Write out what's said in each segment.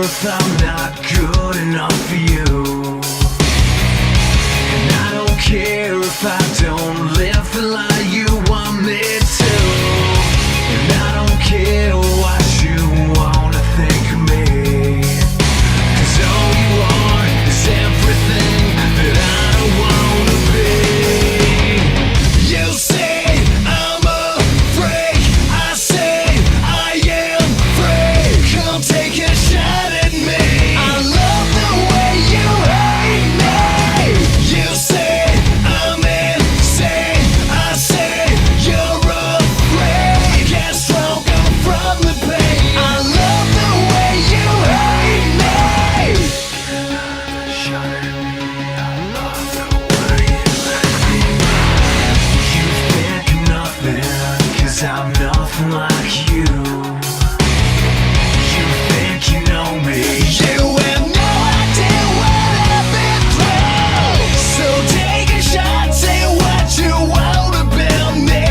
If I'm not good enough for you, and I don't care if I don't live the life you want me to, and I don't care what you wanna think of me, 'cause all you are is everything that I don't wanna be. You say I'm a freak, I say I am free. Come take a shot at I'm nothing like you. You think you know me. You have no idea what I've been through. So take a shot, say what you want about me.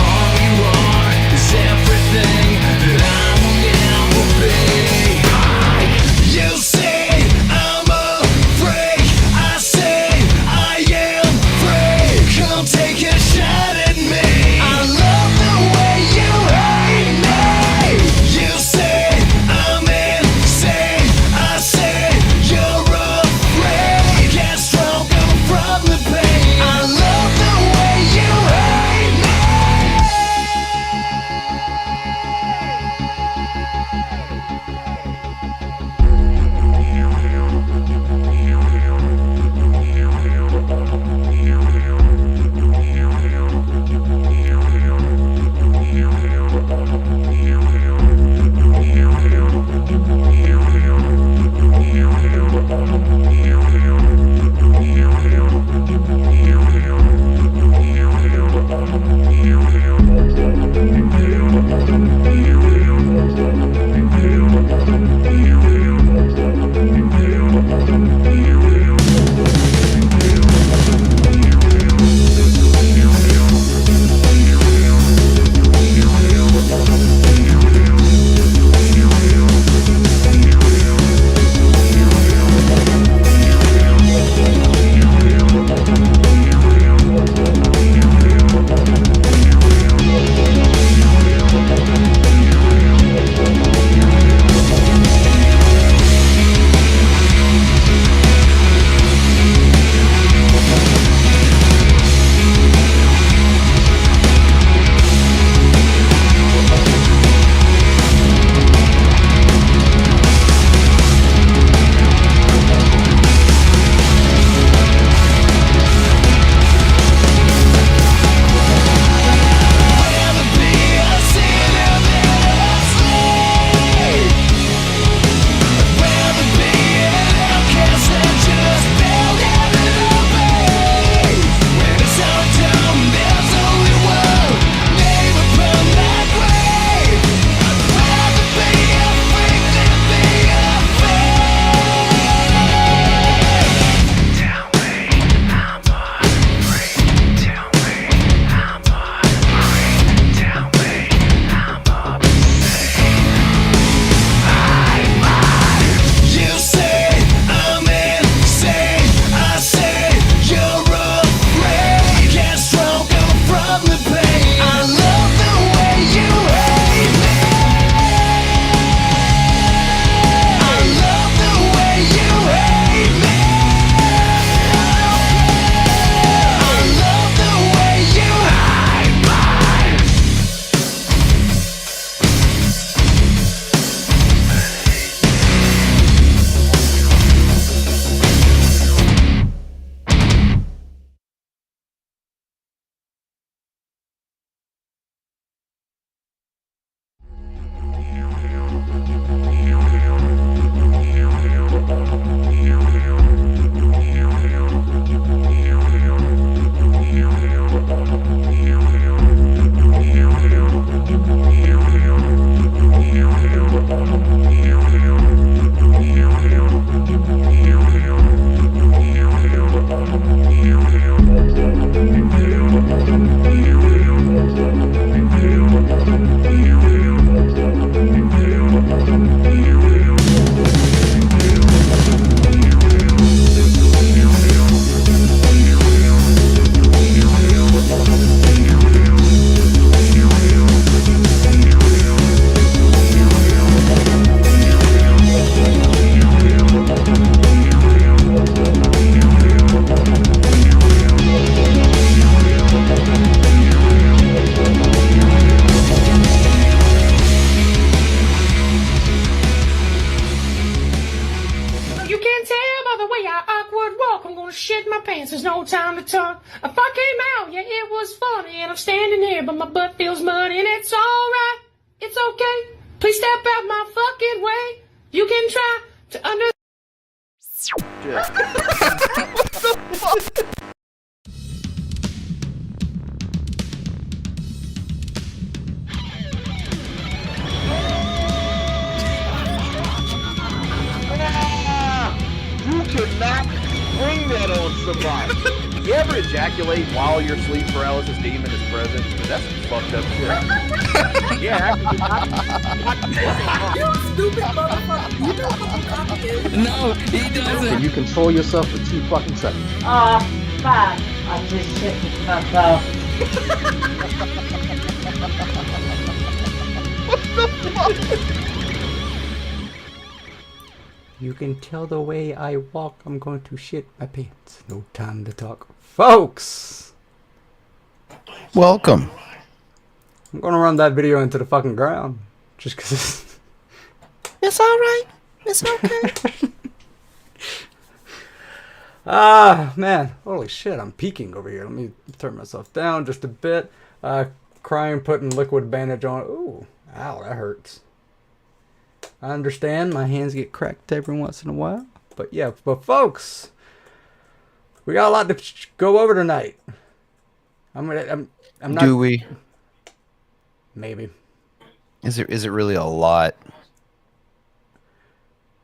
All you are is everything that I will never be. You say I'm a freak, I say I am free. Come take a shot at me. way I awkward walk. I'm gonna shit my pants, there's no time to talk. I fuck came out, yeah, it was funny. And I'm standing here, but my butt feels muddy. And it's alright, it's okay. Please step out my fucking way. You can try to under... What the fuck? You cannot bring that on somebody. You ever ejaculate while your sleep paralysis demon is present? That's some fucked up shit. Yeah, You stupid motherfucker. You know what the fuck is? No, he doesn't. Can you control yourself for 2 fucking seconds? Fuck. I just shit myself. what the fuck? You can tell the way I walk, I'm going to shit my pants. No time to talk. Folks! Welcome. I'm gonna run that video into the fucking ground. Just cause It's alright. It's okay. man. Holy shit, I'm peeking over here. Let me turn myself down just a bit. Crying, putting liquid bandage on. Ooh, ow, that hurts. I understand my hands get cracked every once in a while. But yeah, but folks, we got a lot to go over tonight. I'm not. Do we? Maybe. Is it really a lot?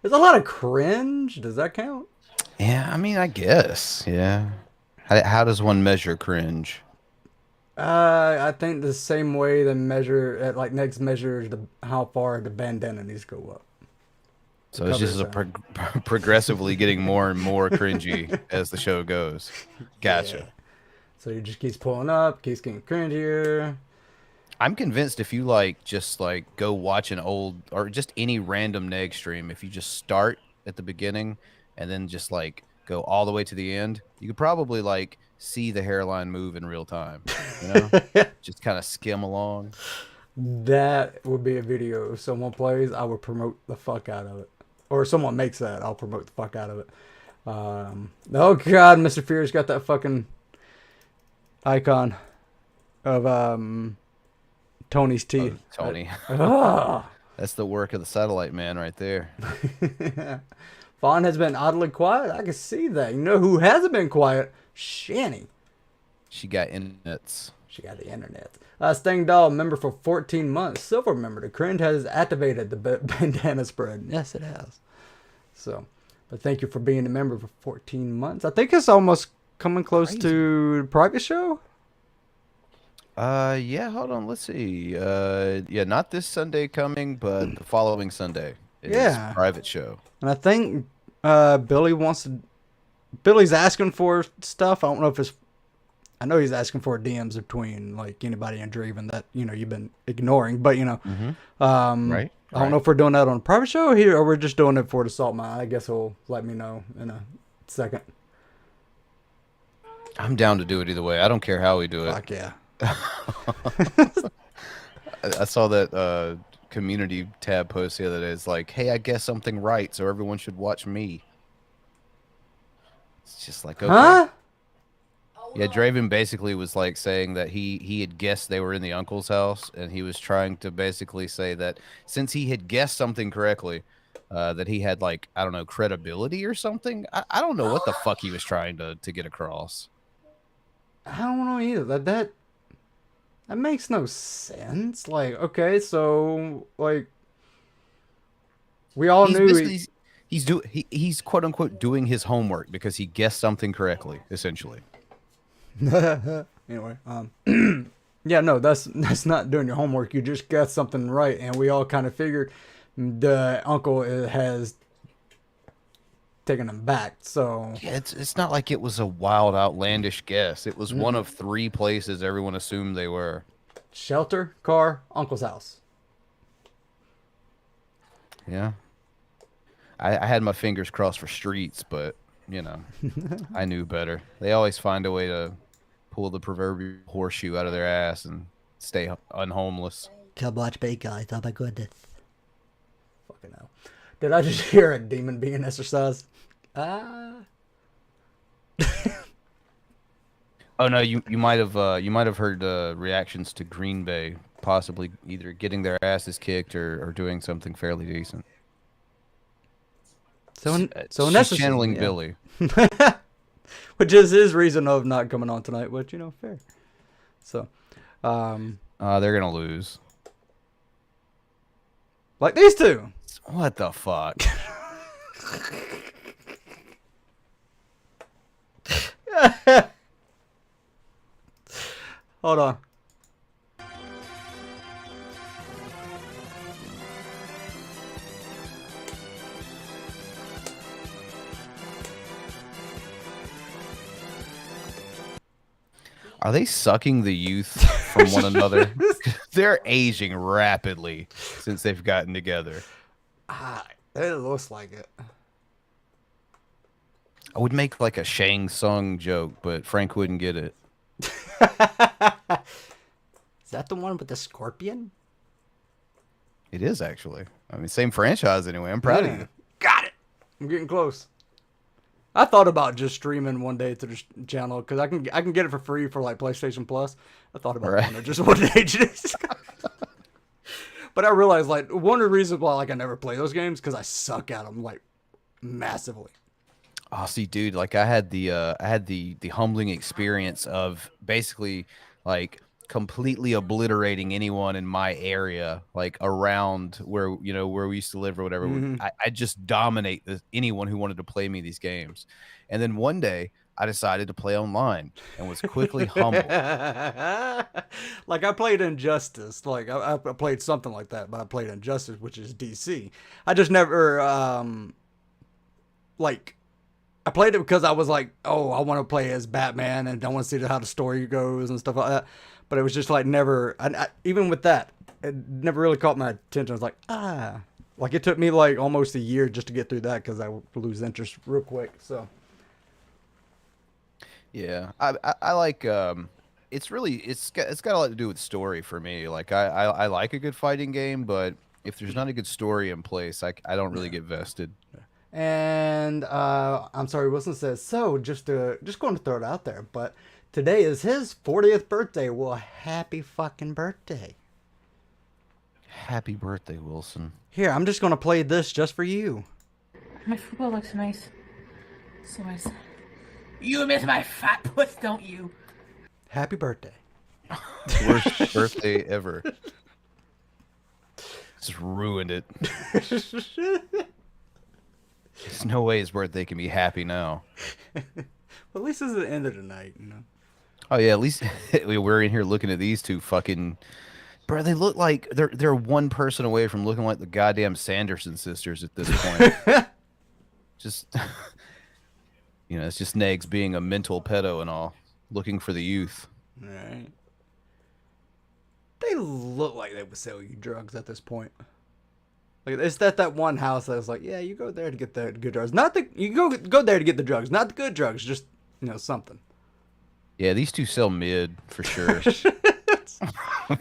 There's a lot of cringe. Does that count? Yeah, I mean, I guess. Yeah. How does one measure cringe? I think the same way the measure, like next measures how far the bandana needs to go up. So it's just progressively getting more and more cringy as the show goes. Gotcha. Yeah. So it just keeps pulling up, keeps getting cringier. I'm convinced if you just go watch an old or just any random neg stream, if you just start at the beginning and then just go all the way to the end, you could probably see the hairline move in real time. You know, just kind of skim along. That would be a video. If someone plays, I would promote the fuck out of it. Or if someone makes that, I'll promote the fuck out of it. Oh god, Mr. Fear's got that fucking icon of Tony's teeth. Oh, Tony. That's the work of the satellite man right there. Fawn has been oddly quiet. I can see that. You know who hasn't been quiet? Shanny. She got internets. She got the internet. Sting Doll, member for 14 months. Silver member. The cringe has activated the bandana spread. Yes, it has. So, but thank you for being a member for 14 months. I think it's almost coming close to the private show. Yeah, hold on. Let's see. Yeah, not this Sunday coming, but the following Sunday. Is private show. And I think Billy's asking for stuff. I don't know if it's. I know he's asking for DMs between anybody and Draven that you've been ignoring, but right. I don't know if we're doing that on a private show here or we're just doing it for the Salt Mine. I guess he'll let me know in a second. I'm down to do it either way. I don't care how we do it. Fuck yeah. I saw that community tab post the other day. It's like, hey, I guess something right, so everyone should watch me. It's just okay. Huh? Yeah, Draven basically was saying that he had guessed they were in the uncle's house, and he was trying to basically say that since he had guessed something correctly, that he had I don't know, credibility or something. I don't know what the fuck he was trying to get across. I don't know either. That makes no sense. Okay, so we all knew he's quote unquote doing his homework because he guessed something correctly, essentially. Anyway, yeah, no, that's not doing your homework. You just got something right, and we all kind of figured the uncle has taken him back. So yeah, it's not like it was a wild, outlandish guess. It was one of 3 places everyone assumed they were. Shelter, car, uncle's house. Yeah, I had my fingers crossed for streets, but I knew better. They always find a way to pull the proverbial horseshoe out of their ass and stay unhomeless. Come watch me, guys. Oh my goodness. Fucking hell. Did I just hear a demon being exercised? Oh no, you might have heard reactions to Green Bay possibly either getting their asses kicked or doing something fairly decent. So She's necessary, channeling yeah. Billy. Which is his reason of not coming on tonight, which, fair. So, They're gonna lose. like these two. What the fuck? Hold on. Are they sucking the youth from one another? They're aging rapidly since they've gotten together. It looks like it. I would make like a Shang Tsung joke, but Frank wouldn't get it. Is that the one with the scorpion? It is actually. I mean, same franchise anyway. I'm proud of you. Got it. I'm getting close. I thought about just streaming one day to the channel because I can get it for free for like PlayStation Plus. I thought about doing it just one day. But I realized like one of the reasons why like I never play those games because I suck at them like massively. Oh, see, dude, like I had the humbling experience of basically like completely obliterating anyone in my area, like around where where we used to live or whatever. I just dominate anyone who wanted to play me these games, and then one day I decided to play online and was quickly humbled. Like I played Injustice, like I played something like that, but I played Injustice, which is DC. I just never like. I played it because I was like, oh, I want to play as Batman and I want to see how the story goes and stuff like that. But it was just like never, even with that, it never really caught my attention. I was like, like it took me like almost a year just to get through that because I would lose interest real quick. So, yeah, I like it's got a lot to do with story for me. Like I like a good fighting game, but if there's not a good story in place, I don't really get vested. and I'm sorry, Wilson says, so just going to throw it out there, but today is his 40th birthday. Well, happy fucking birthday. Happy birthday, Wilson. Here, I'm just going to play this just for you. My football looks nice. So nice. You miss my fat puss, don't you? Happy birthday. Worst birthday ever. Just ruined it. There's no way his birthday can be happy now. Well, at least it's the end of the night, Oh yeah, at least we're in here looking at these two fucking. Bro, they look like they're one person away from looking like the goddamn Sanderson sisters at this point. Just, it's just Negs being a mental pedo and all, looking for the youth. Right. They look like they would sell you drugs at this point. Like it's that one house that was like, yeah, you go there to get the good drugs. You go there to get the drugs, not the good drugs, just something. Yeah, these two sell mid for sure.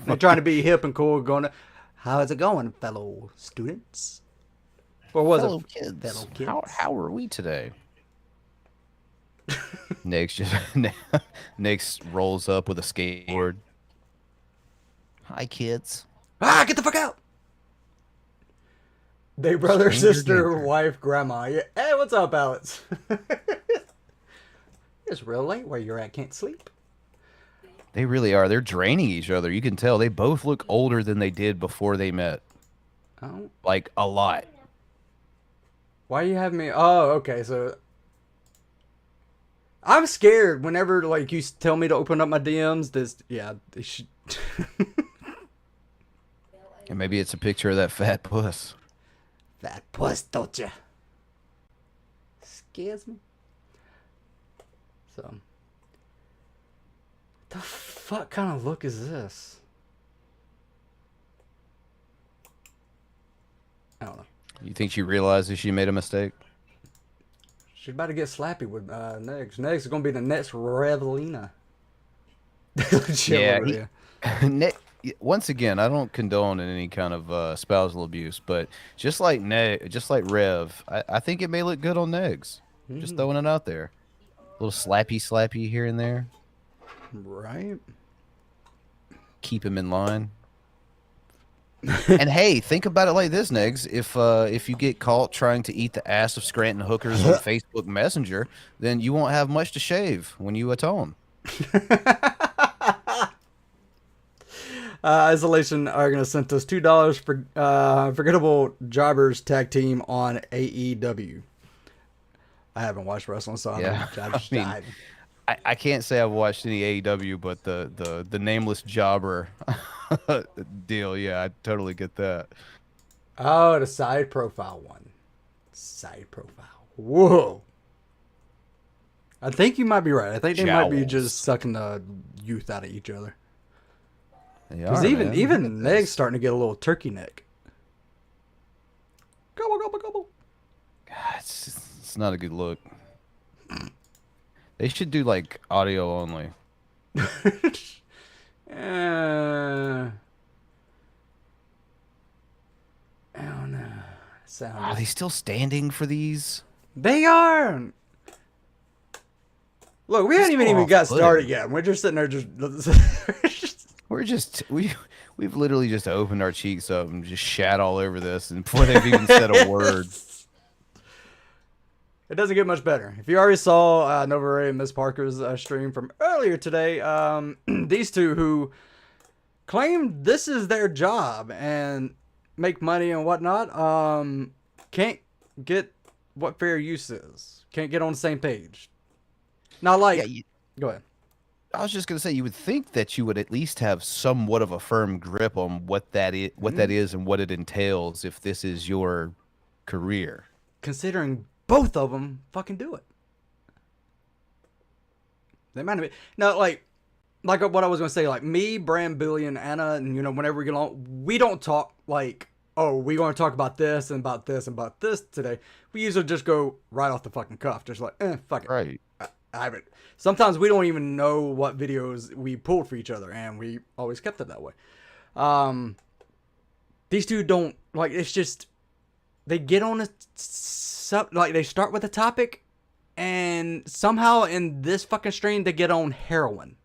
They're trying to be hip and cool, going to, how is it going, fellow students? Or was Fellow it kids? fellow kids? How are we today? Next rolls up with a skateboard. Hi, kids. Get the fuck out! They brother, Stranger sister, danger. wife, grandma. Yeah. Hey, what's up, Alex? It's real late where you're at. Can't sleep. They really are. They're draining each other. You can tell. They both look older than they did before they met. Oh. Like, a lot. Why you have me? Oh, okay. So I'm scared whenever like you tell me to open up my DMs. They should. And maybe it's a picture of that fat puss. That puss, don't ya? Scares me. So, the fuck kind of look is this? I don't know. You think she realizes she made a mistake? She's about to get slappy with Negs. Negs is gonna be the next Revelina. Yeah, once again, I don't condone any kind of spousal abuse, but just like Rev, I think it may look good on Negs. Just throwing it out there. little slappy here and there. Right. Keep him in line. And hey, think about it like this, Negs. If you get caught trying to eat the ass of Scranton hookers on Facebook Messenger, then you won't have much to shave when you atone. Isolation are going to send us $2 for Forgettable Jobbers tag team on AEW. I haven't watched wrestling, so I can't say I've watched any AEW, but the nameless jobber deal, yeah, I totally get that. Oh, the side profile one. Side profile. Whoa. I think you might be right. I think they might be just sucking the youth out of each other. Because even Meg's starting to get a little turkey neck. Gobble, gobble, gobble. God, it's not a good look. They should do like audio only. I don't know. Are they still standing for these? They are. Look, we haven't even got started yet. We're just sitting there We've literally just opened our cheeks up and just shat all over this, and before they've even said a word. It doesn't get much better. If you already saw Nova Ray and Miss Parker's stream from earlier today, these two who claim this is their job and make money and whatnot, can't get what fair use is. Can't get on the same page. Now, like, go ahead. I was just gonna say, you would think that you would at least have somewhat of a firm grip on what that is and what it entails if this is your career. Considering both of them fucking do it. They might have been. No, like what I was gonna say, like me, Bran, Billy, and Anna, and whenever we get on, we don't talk like, oh, we're gonna talk about this and about this and about this today. We usually just go right off the fucking cuff, just like, fuck it. Right. I haven't. Sometimes we don't even know what videos we pulled for each other, and we always kept it that way. These two don't, like, it's just, they get on like, they start with a topic, and somehow in this fucking stream, they get on heroin.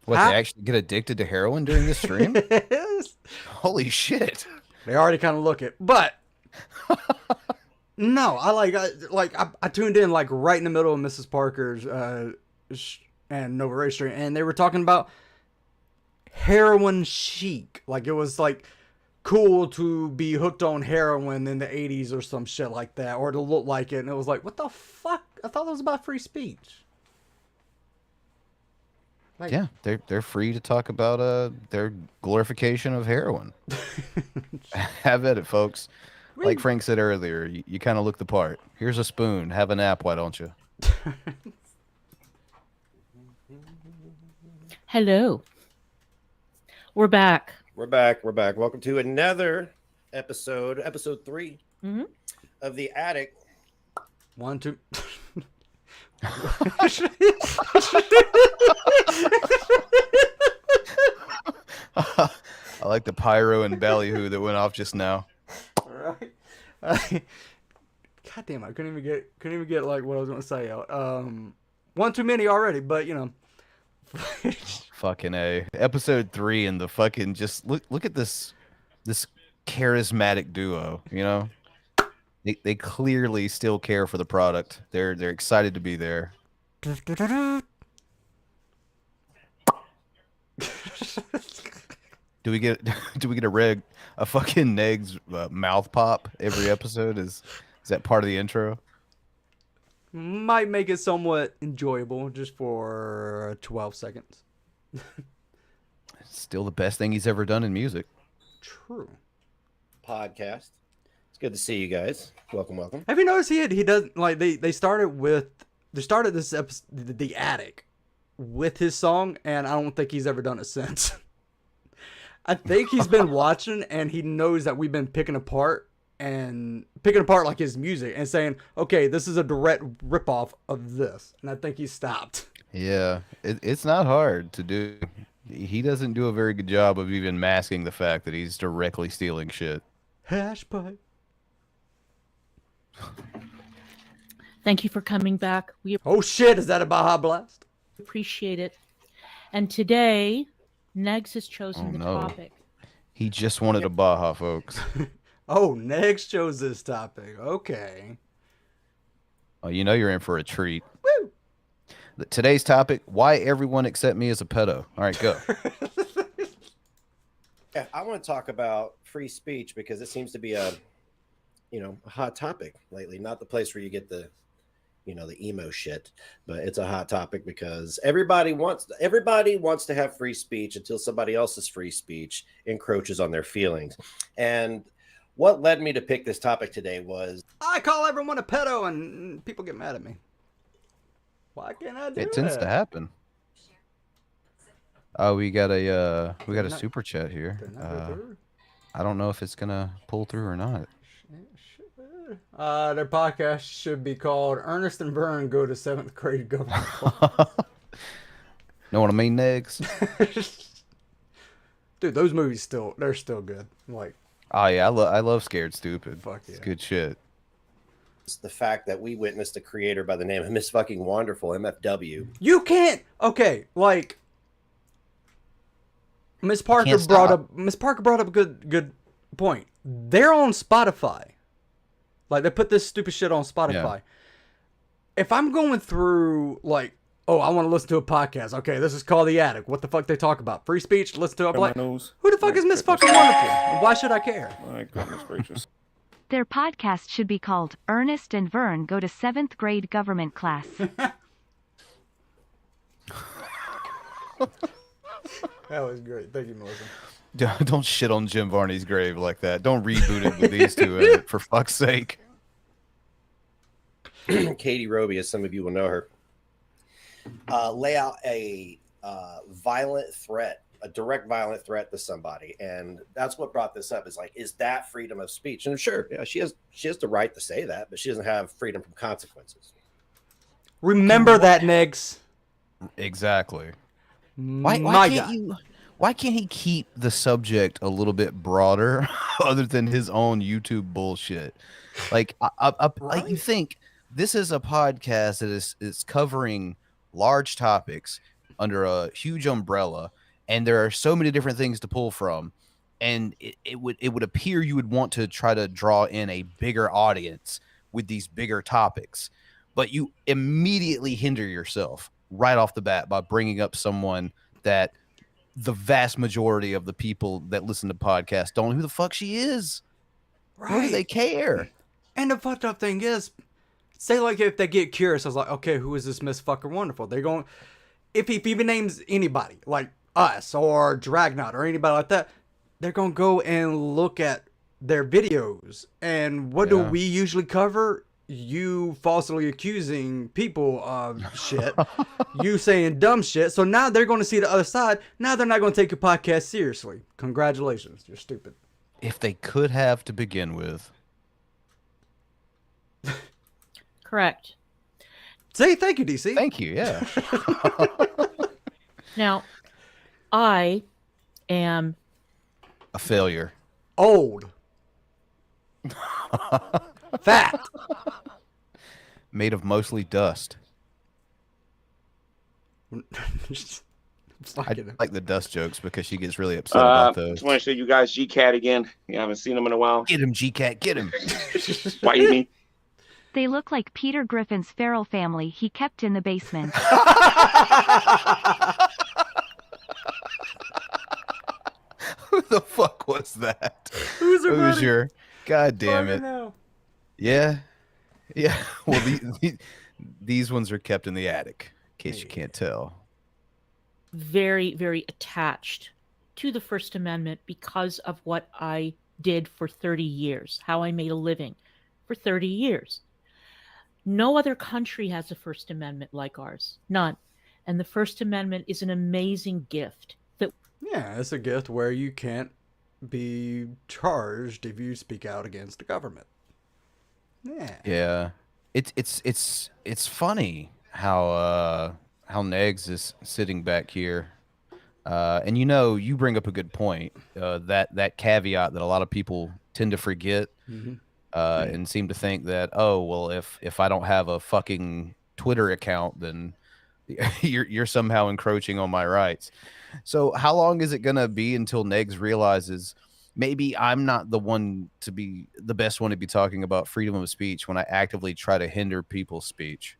What, they actually get addicted to heroin during this stream? Yes. Holy shit. They already kind of look it, but... No, I tuned in like right in the middle of Mrs. Parker's and Nova Ray stream, and they were talking about heroin chic. Like it was like cool to be hooked on heroin in the 80s or some shit like that, or to look like it. And it was like, what the fuck? I thought it was about free speech. Like, yeah, they're free to talk about their glorification of heroin. Have at it, folks. Like Frank said earlier, you kind of look the part. Here's a spoon. Have a nap, why don't you? Hello. We're back. We're back. Welcome to another episode 3 of The Attic. 1, 2. I like the pyro and ballyhoo that went off just now. Right. God damn, I couldn't even get like what I was gonna say out. One too many already, but Fucking A. Episode 3 and the fucking just look at this charismatic duo, They clearly still care for the product. They're excited to be there. Do we get a fucking Neg's mouth pop every episode? Is that part of the intro? Might make it somewhat enjoyable just for 12 seconds. Still the best thing he's ever done in music. True. Podcast. It's good to see you guys. Welcome. Have you noticed he does like they started this episode, The Attic, with his song, and I don't think he's ever done it since. I think he's been watching and he knows that we've been picking apart like his music and saying, okay, this is a direct ripoff of this. And I think he stopped. Yeah, it's not hard to do. He doesn't do a very good job of even masking the fact that he's directly stealing shit. Hash pipe. Thank you for coming back. We Oh shit, is that a Baja Blast? appreciate it. And today, Negs has chosen Oh, the no. topic. He just wanted a Baja, folks. Oh, next chose this topic. Okay. Oh, you know you're in for a treat. Woo! Today's topic: why everyone except me is a pedo. All right, go. Yeah, I want to talk about free speech because it seems to be a hot topic lately. Not the place where you get the emo shit, but it's a hot topic because everybody wants to have free speech until somebody else's free speech encroaches on their feelings. And what led me to pick this topic today was I call everyone a pedo and people get mad at me. Why can't I do It tends to happen. Oh, we got a super chat here. I don't know if it's gonna pull through or not. Their podcast should be called Ernest and Bran Go to 7th Grade Government. Know what I mean, Negs? Dude, those movies they're still good. Like, Oh yeah, I love Scared Stupid. Fuck It's yeah. good shit. the fact that we witnessed a creator by the name of Miss Fucking Wonderful, MFW. you can't. Okay, like Miss Parker Can't brought stop. up a good point. They're on Spotify. Like, they put this stupid shit on Spotify. Yeah. If I'm going through, like, oh, I want to listen to a podcast. Okay, this is called The Attic. What the fuck they talk about? Free speech? Listen to it. Like, who the fuck is Miss Fucking Wonderful? And why should I care? My goodness gracious. Their podcast should be called Ernest and Vern Go to 7th Grade Government Class. That was great. Thank you, Melissa. Don't shit on Jim Varney's grave like that. Don't reboot it with these two in it, for fuck's sake. Katie Roby, as some of you will know her, lay out a violent threat, a direct violent threat to somebody, and that's what brought this up. Is like, is that freedom of speech? And sure, yeah, she has the right to say that, but she doesn't have freedom from consequences. Remember that, Negs. Exactly. My Why God. can't he keep the subject a little bit broader, other than his own YouTube bullshit? Like, like, you think this is a podcast that is covering large topics under a huge umbrella, and there are so many different things to pull from, and it would appear you would want to try to draw in a bigger audience with these bigger topics, but you immediately hinder yourself right off the bat by bringing up someone that the vast majority of the people that listen to podcasts don't know who the fuck she is. Right. Nor do they care. And the fucked up thing is, say, like, if they get curious, I was like, okay, who is this Miss Fucking Wonderful? They're going, if he even names anybody, like us or Dragnot or anybody like that, they're going to go and look at their videos. And what do we usually cover? You falsely accusing people of shit, you saying dumb shit. So now they're going to see the other side. Now they're not going to take your podcast seriously. Congratulations, you're stupid. If they could have to begin with. Correct. Say thank you, DC. Thank you, yeah. Now, I am A failure. Old. Fat. Made of mostly dust. I like the dust jokes because she gets really upset about those. Just want to show you guys G-Cat again. You haven't seen him in a while. Get him, G-Cat, get him. Bite me. They look like Peter Griffin's feral family he kept in the basement. Who the fuck was that? Who's her Who's buddy? your... God damn it. Know. Yeah. Yeah. Well, these ones are kept in the attic, in case you can't tell. very, very attached to the First Amendment because of what I did for 30 years, how I made a living for 30 years. No other country has a First Amendment like ours. None. And the First Amendment is an amazing gift. Yeah, it's a gift where you can't be charged if you speak out against the government. Yeah. Yeah. It's funny how Negs is sitting back here. And you bring up a good point. That caveat that a lot of people tend to forget. Mm-hmm. and seem to think that, oh well, if I don't have a fucking Twitter account, then you're somehow encroaching on my rights. So how long is it gonna be until Negs realizes maybe I'm not the best one to be talking about freedom of speech when I actively try to hinder people's speech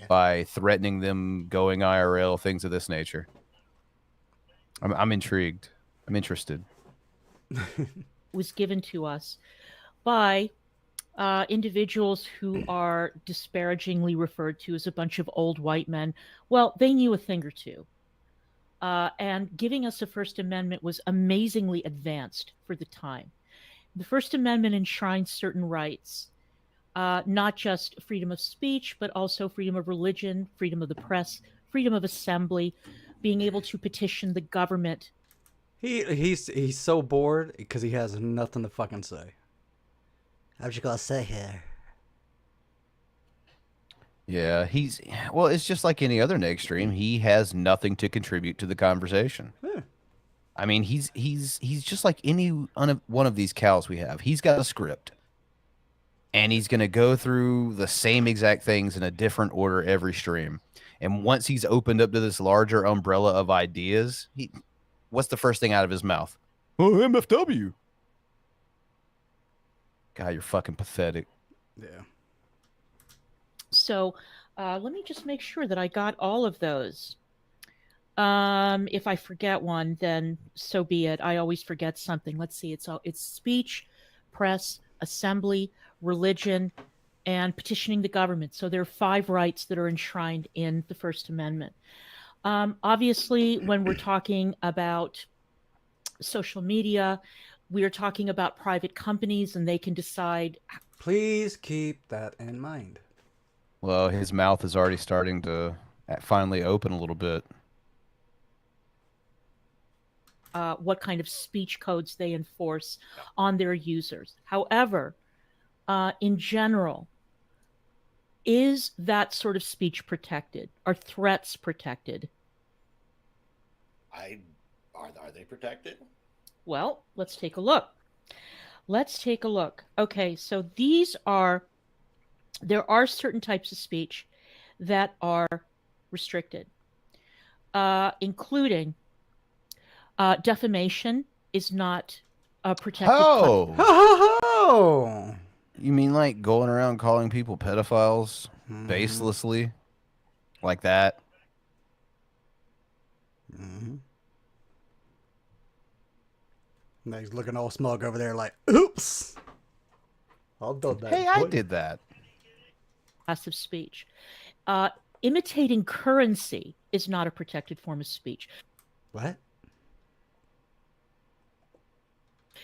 by threatening them going IRL, things of this nature? I'm intrigued. I'm interested. Was given to us by individuals who are disparagingly referred to as a bunch of old white men. Well, they knew a thing or two. And giving us a First Amendment was amazingly advanced for the time. The First Amendment enshrines certain rights, not just freedom of speech, but also freedom of religion, freedom of the press, freedom of assembly, being able to petition the government. He's so bored because he has nothing to fucking say. What you gonna say here? Yeah, it's just like any other Neg stream. He has nothing to contribute to the conversation. I mean, he's just like any one of these cows we have. He's got a script, and he's gonna go through the same exact things in a different order every stream. And once he's opened up to this larger umbrella of ideas, what's the first thing out of his mouth? Oh, MFW. God, you're fucking pathetic. Yeah. So let me just make sure that I got all of those. If I forget one, then so be it. I always forget something. Let's see. It's speech, press, assembly, religion, and petitioning the government. So there are 5 rights that are enshrined in the First Amendment. Obviously, when we're talking about social media, we are talking about private companies, and they can decide. Please keep that in mind. Well, his mouth is already starting to finally open a little bit. What kind of speech codes they enforce on their users. However, in general, is that sort of speech protected? Are threats protected? Are they protected? Well, let's take a look. Okay, so there are certain types of speech that are restricted, including defamation is not a protected. Oh, you mean like going around calling people pedophiles baselessly, like that? Now he's looking all smug over there, like, "Oops, I'll do that." Hey, I did that. Class of speech. Imitating currency is not a protected form of speech. What?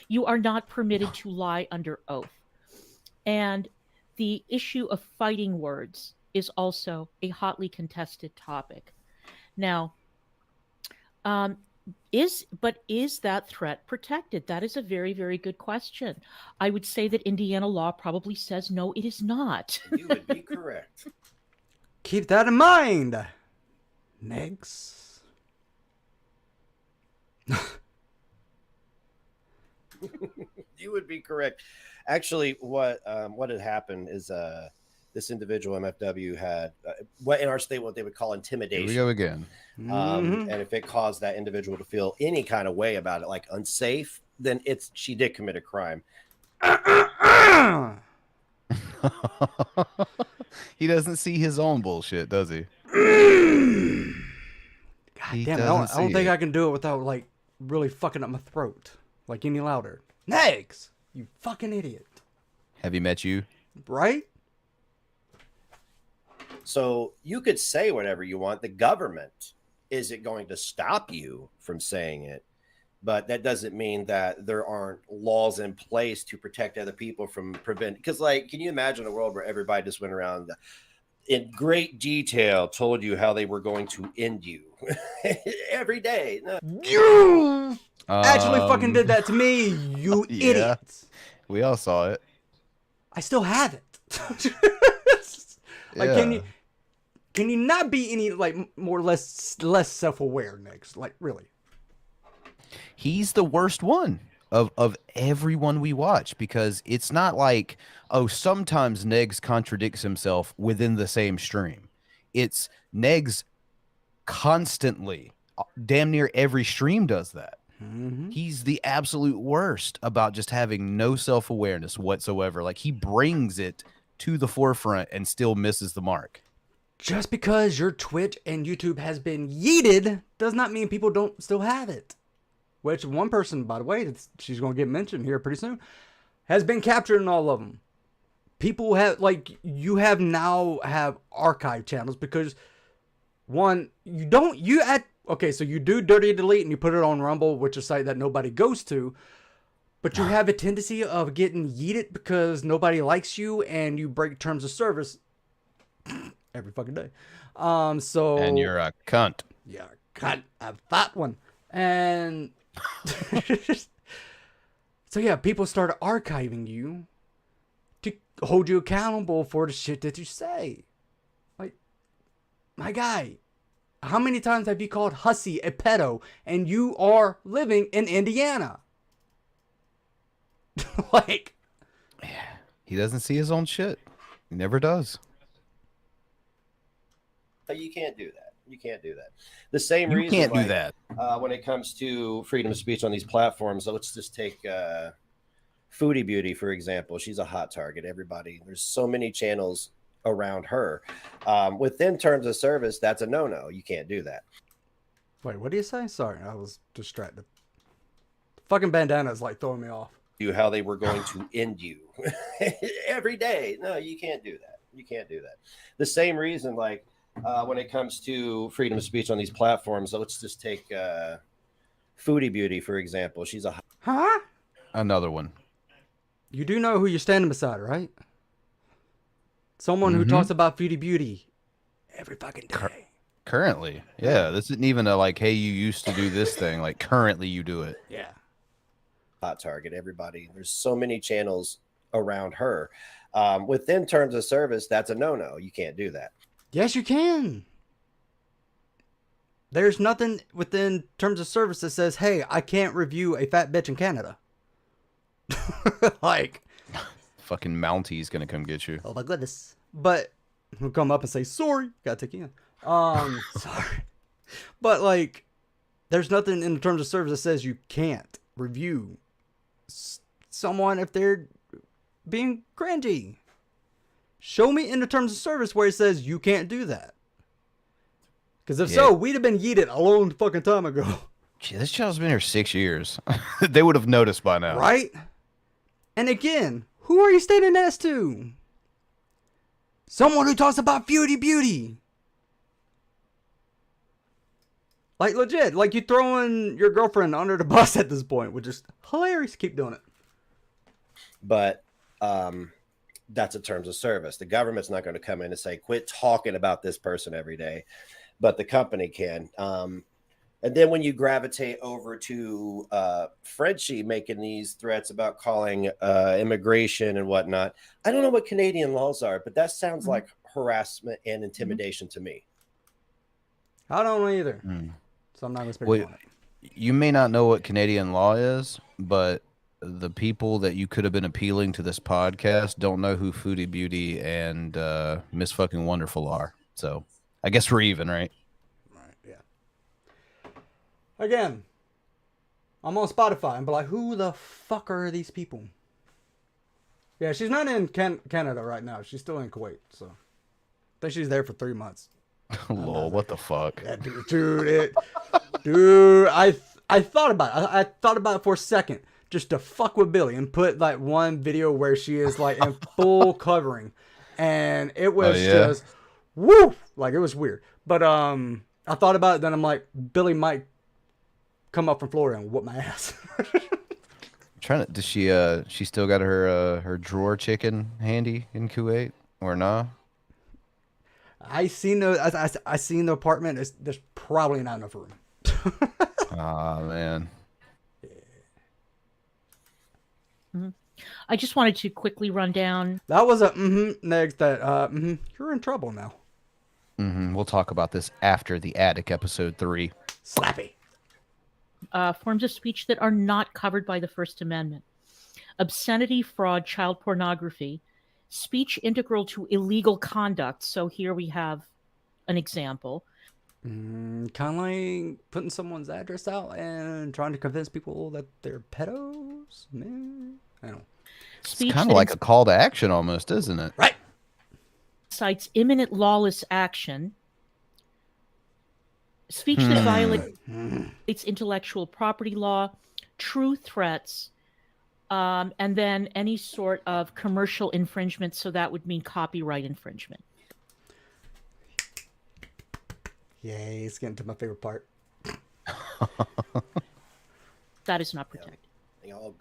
You are not permitted to lie under oath. And the issue of fighting words is also a hotly contested topic. Now, is that threat protected? That is a very, very good question. I would say that Indiana law probably says no, it is not. You would be correct. Keep that in mind. Next. You would be correct. Actually, what had happened is this individual MFW had what in our state what they would call intimidation. Here we go again. And if it caused that individual to feel any kind of way about it, like unsafe, then she did commit a crime. He doesn't see his own bullshit, does he? God damn it! I don't think I can do it without like really fucking up my throat, like any louder. Negs, you fucking idiot! Have you met you? Right? So you could say whatever you want. The government isn't going to stop you from saying it, but that doesn't mean that there aren't laws in place to protect other people from because like, can you imagine a world where everybody just went around in great detail, told you how they were going to end you every day? No. You actually fucking did that to me, you idiot. We all saw it. I still have it. Like, can you not be any like more or less self-aware, Next? Like, really? He's the worst one. of everyone we watch, because it's not like, oh, sometimes Negs contradicts himself within the same stream. It's Negs constantly, damn near every stream does that. He's the absolute worst about just having no self-awareness whatsoever. Like, he brings it to the forefront and still misses the mark. Just because your Twitch and YouTube has been yeeted does not mean people don't still have it. Which one person, by the way, she's going to get mentioned here pretty soon, has been captured in all of them. People have, like, you have now have archive channels because, one, okay, so you do dirty delete and you put it on Rumble, which is a site that nobody goes to, but you have a tendency of getting yeeted because nobody likes you and you break terms of service every fucking day. And you're a cunt. Yeah, cunt, a fat one. And so yeah, people started archiving you to hold you accountable for the shit that you say. Like, my guy, how many times have you called Hussy a pedo and you are living in Indiana? Like, He doesn't see his own shit. He never does. You can't do that. You can't do that. The same You reason can't do like, that. When it comes to freedom of speech on these platforms. So let's just take Foodie Beauty, for example. She's a hot target. Everybody, there's so many channels around her. Within terms of service, that's a no-no. You can't do that. wait, what do you say? Sorry, I was distracted. Fucking bandana is like throwing me off. You how they were going to end you every day. No, you can't do that. You can't do that. The same reason, like when it comes to freedom of speech on these platforms. So let's just take Foodie Beauty, for example. She's a Another one. You do know who you're standing beside, right? Someone who talks about Foodie Beauty every fucking day. Currently, yeah. This isn't even a like, hey, you used to do this thing. Like, currently you do it. Yeah. hot target. Everybody, there's so many channels around her. Within terms of service, that's a no-no. You can't do that. Yes, you can. There's nothing within terms of service that says, hey, I can't review a fat bitch in Canada. Like, fucking Mountie's gonna come get you. oh my goodness. But he'll come up and say, sorry, gotta take you in. Sorry. But like, there's nothing in terms of service that says you can't review someone if they're being cringy. Show me in the terms of service where it says you can't do that. Because if so, we'd have been yeeted a long fucking time ago. Gee, this channel's been here 6 years. They would have noticed by now. Right? And again, who are you standing next to? Someone who talks about Foodie Beauty. Like, legit. Like, you throwing your girlfriend under the bus at this point, which is hilarious. Keep doing it. But that's in terms of service. The government's not going to come in and say, quit talking about this person every day. But the company can. And then when you gravitate over to Frenchie making these threats about calling immigration and whatnot, I don't know what Canadian laws are, but that sounds like harassment and intimidation to me. I don't know either. So I'm not going to speak on it. You may not know what Canadian law is, but the people that you could have been appealing to this podcast don't know who Foodie Beauty and Miss Fucking Wonderful are. So I guess we're even, right? Right, yeah. Again, I'm on Spotify and be like, who the fuck are these people? Yeah, she's not in Canada right now. She's still in Kuwait. So I think she's there for 3 months. Lol, what the fuck? Yeah, dude, I thought about it. I thought about it for a second, just to fuck with Billy and put like one video where she is like in full covering, and it was just woo, like it was weird. But I thought about it, then I'm like, Billy might come up from Florida and whoop my ass. Does she still got her drawer chicken handy in Kuwait or nah? I seen the apartment. There's probably not enough room. Ah, man. I just wanted to quickly run down. That was a next that you're in trouble now. We'll talk about this after the Attic episode 3. Slappy. forms of speech that are not covered by the First Amendment: obscenity, fraud, child pornography, speech integral to illegal conduct. So here we have an example. Kind of like putting someone's address out and trying to convince people that they're pedos. Man, I don't know. It's Speech kind that of like a call to action almost, isn't it? Right. incites imminent lawless action. Speech that violates intellectual property law, true threats, and then any sort of commercial infringement. So that would mean copyright infringement. Yay, it's getting to my favorite part. That is not protected.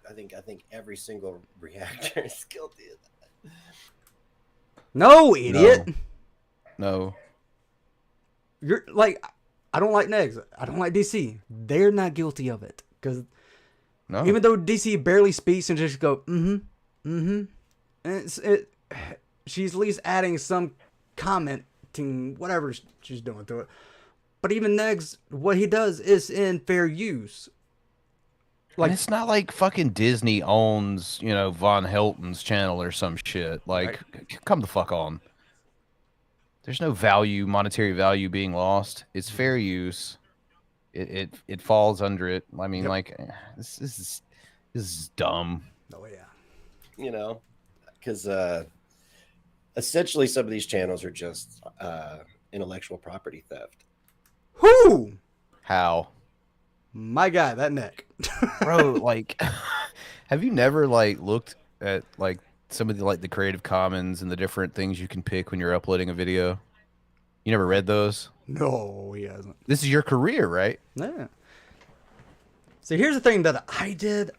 I think every single reactor is guilty of that. No, idiot. No. You're like, I don't like Negs. I don't like DC. They're not guilty of it because even though DC barely speaks and just go and she's at least adding some commenting whatever she's doing to it. But even Negs, what he does is in fair use. Like, it's not like fucking Disney owns, Von Helton's channel or some shit. Like, come the fuck on. There's no monetary value being lost. It's fair use. It falls under it. I mean, this is dumb. Oh yeah. Because essentially some of these channels are just intellectual property theft. Who? How? My guy, that neck. Bro, like, have you never looked at some of the Creative Commons and the different things you can pick when you're uploading a video? You never read those? No, he hasn't. This is your career, right? Yeah. So here's the thing that I did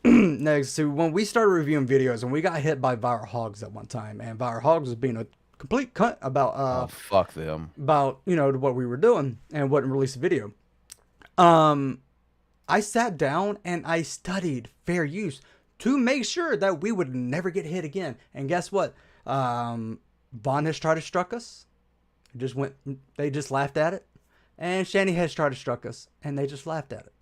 next. So when we started reviewing videos and we got hit by Viral Hogs at one time, and Viral Hogs was being a complete cunt about oh, fuck them. About what we were doing and wouldn't release a video. I sat down and I studied fair use to make sure that we would never get hit again. And guess what? Vaughn has tried to struck us. They just laughed at it. And Shani has tried to struck us and they just laughed at it.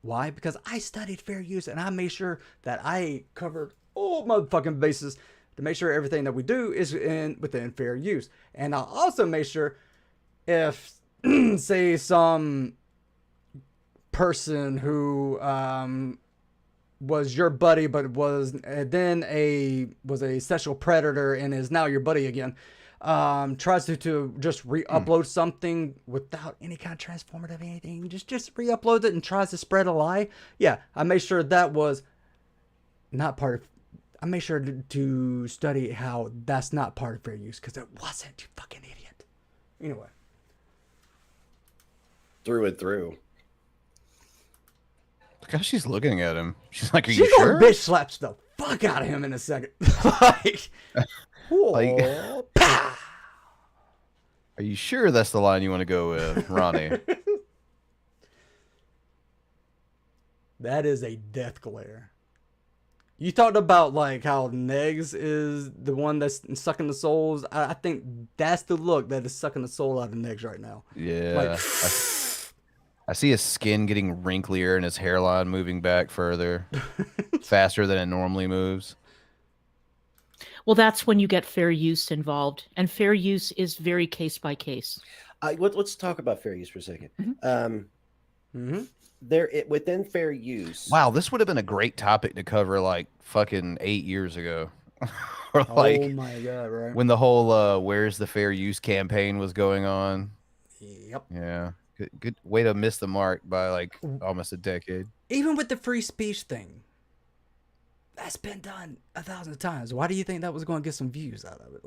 Why? Because I studied fair use and I made sure that I covered all motherfucking bases to make sure everything that we do is within fair use. And I'll also make sure if say some person who was your buddy but was a sexual predator and is now your buddy again, tries to just re-upload something without any kind of transformative anything, just re-upload it and tries to spread a lie. Yeah, I made sure that was not part of. I made sure to study how that's not part of fair use because it wasn't. You fucking idiot. Anyway. Through and through. Look how she's looking at him. She's like, "Are She's you sure?" Bitch slaps the fuck out of him in a second. Pow. Are you sure that's the line you want to go with, Ronnie? That is a death glare. You talked about how Negs is the one that's sucking the souls. I think that's the look that is sucking the soul out of Negs right now. Yeah. I see his skin getting wrinklier and his hairline moving back further, faster than it normally moves. Well, that's when you get fair use involved, and fair use is very case by case. Let's talk about fair use for a second. Within fair use. Wow, this would have been a great topic to cover fucking 8 years ago. Or oh my god, right? When the whole "Where's the Fair Use" campaign was going on. Yep. Yeah. Good way to miss the mark by almost a decade. Even with the free speech thing, that's been done 1,000 times. Why do you think that was going to get some views out of it?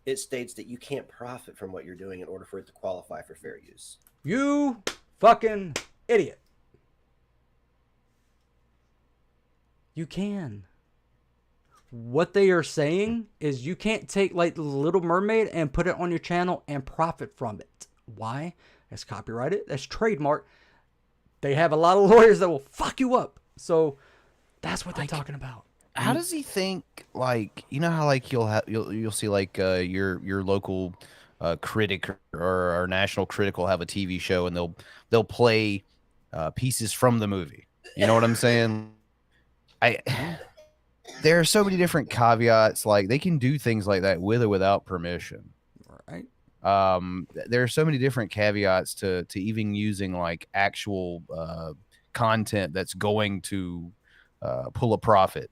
It states that you can't profit from what you're doing in order for it to qualify for fair use. You fucking idiot. You can. What they are saying is you can't take The Little Mermaid and put it on your channel and profit from it. Why? That's copyrighted. That's trademark. They have a lot of lawyers that will fuck you up. So that's what they're talking about. How does he think? How you'll see your local Critic or National Critic will have a TV show, and they'll play pieces from the movie. You know what I'm saying? There are so many different caveats. Like they can do things like that with or without permission. Right. There are so many different caveats to even using like actual content that's going to pull a profit.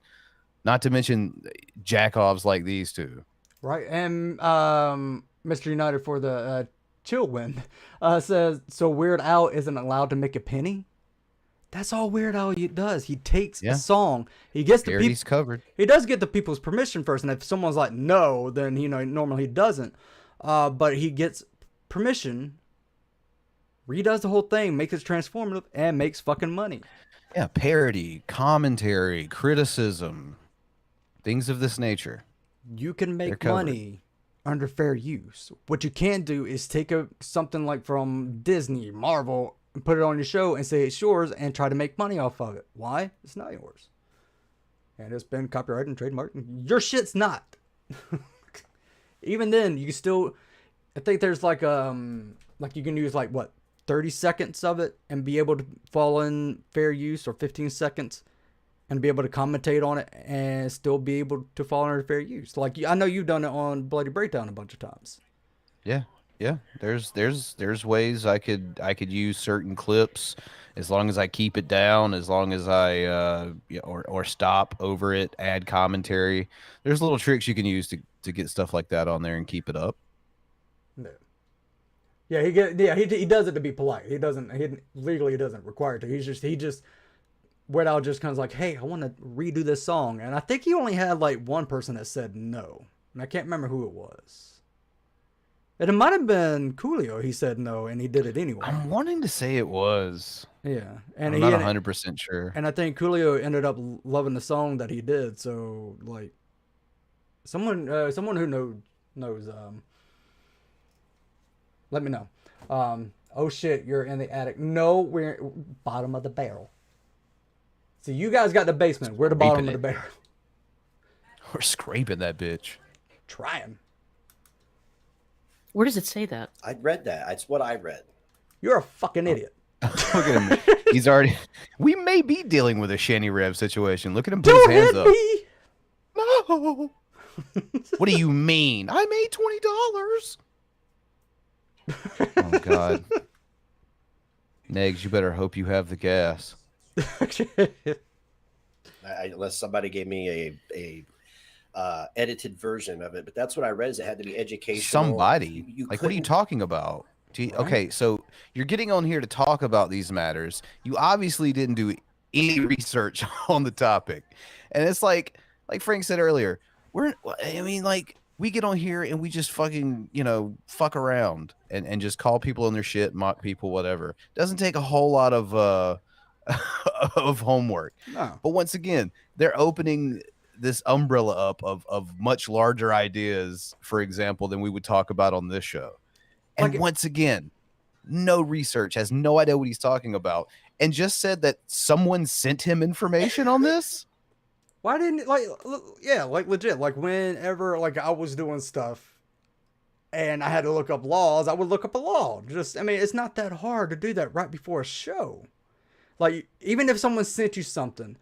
Not to mention jack-offs like these two. Right. And Mr. United for the chill win says, so Weird Al isn't allowed to make a penny? That's all Weird Al does. He takes a song. He gets the Charity's covered. He does get the people's permission first, and if someone's like no, then normally he doesn't. But he gets permission, redoes the whole thing, makes it transformative, and makes fucking money. Yeah, parody, commentary, criticism, things of this nature. You can make money under fair use. What you can't do is take something like from Disney, Marvel, and put it on your show and say it's yours and try to make money off of it. Why? It's not yours. And it's been copyrighted and trademarked. Your shit's not. Even then, you can still. I think there's like you can use 30 seconds of it and be able to fall in fair use, or 15 seconds and be able to commentate on it and still be able to fall under fair use. Like I know you've done it on Bloody Breakdown a bunch of times. Yeah. There's ways I could use certain clips as long as I keep it down, as long as I or stop over it, add commentary. There's little tricks you can use to get stuff like that on there and keep it up. No. Yeah, he does it to be polite. He legally doesn't require it to. He just Weird Al just kind of like, hey, I want to redo this song, and I think he only had one person that said no, and I can't remember who it was. And it might have been Coolio. He said no, and he did it anyway. I'm wanting to say it was. Yeah, and I'm not 100% sure. And I think Coolio ended up loving the song that he did. So someone who knows, let me know. Oh shit, you're in the attic. No, we're bottom of the barrel. So you guys got the basement. We're the bottom of the barrel. We're scraping that bitch. Trying. Where does it say that? I read that. That's what I read. You're a fucking idiot. Look at him. He's already. We may be dealing with a Shanny Rev situation. Look at him put his hands up. No. What do you mean? I made $20. Oh God. Negs, you better hope you have the gas. Unless somebody gave me a edited version of it, but that's what I read. Is it had to be educational. Somebody. What are you talking about? Okay, so you're getting on here to talk about these matters. You obviously didn't do any research on the topic, and it's like Frank said earlier. We get on here and we just fucking fuck around and just call people on their shit, mock people, whatever. Doesn't take a whole lot of of homework. No. But once again, they're opening this umbrella up of much larger ideas, for example, than we would talk about on this show. And once again, no research, has no idea what he's talking about, and just said that someone sent him information on this. Why didn't legit, whenever I was doing stuff and I had to look up laws, I would look up a law. It's not that hard to do that right before a show. Even if someone sent you something,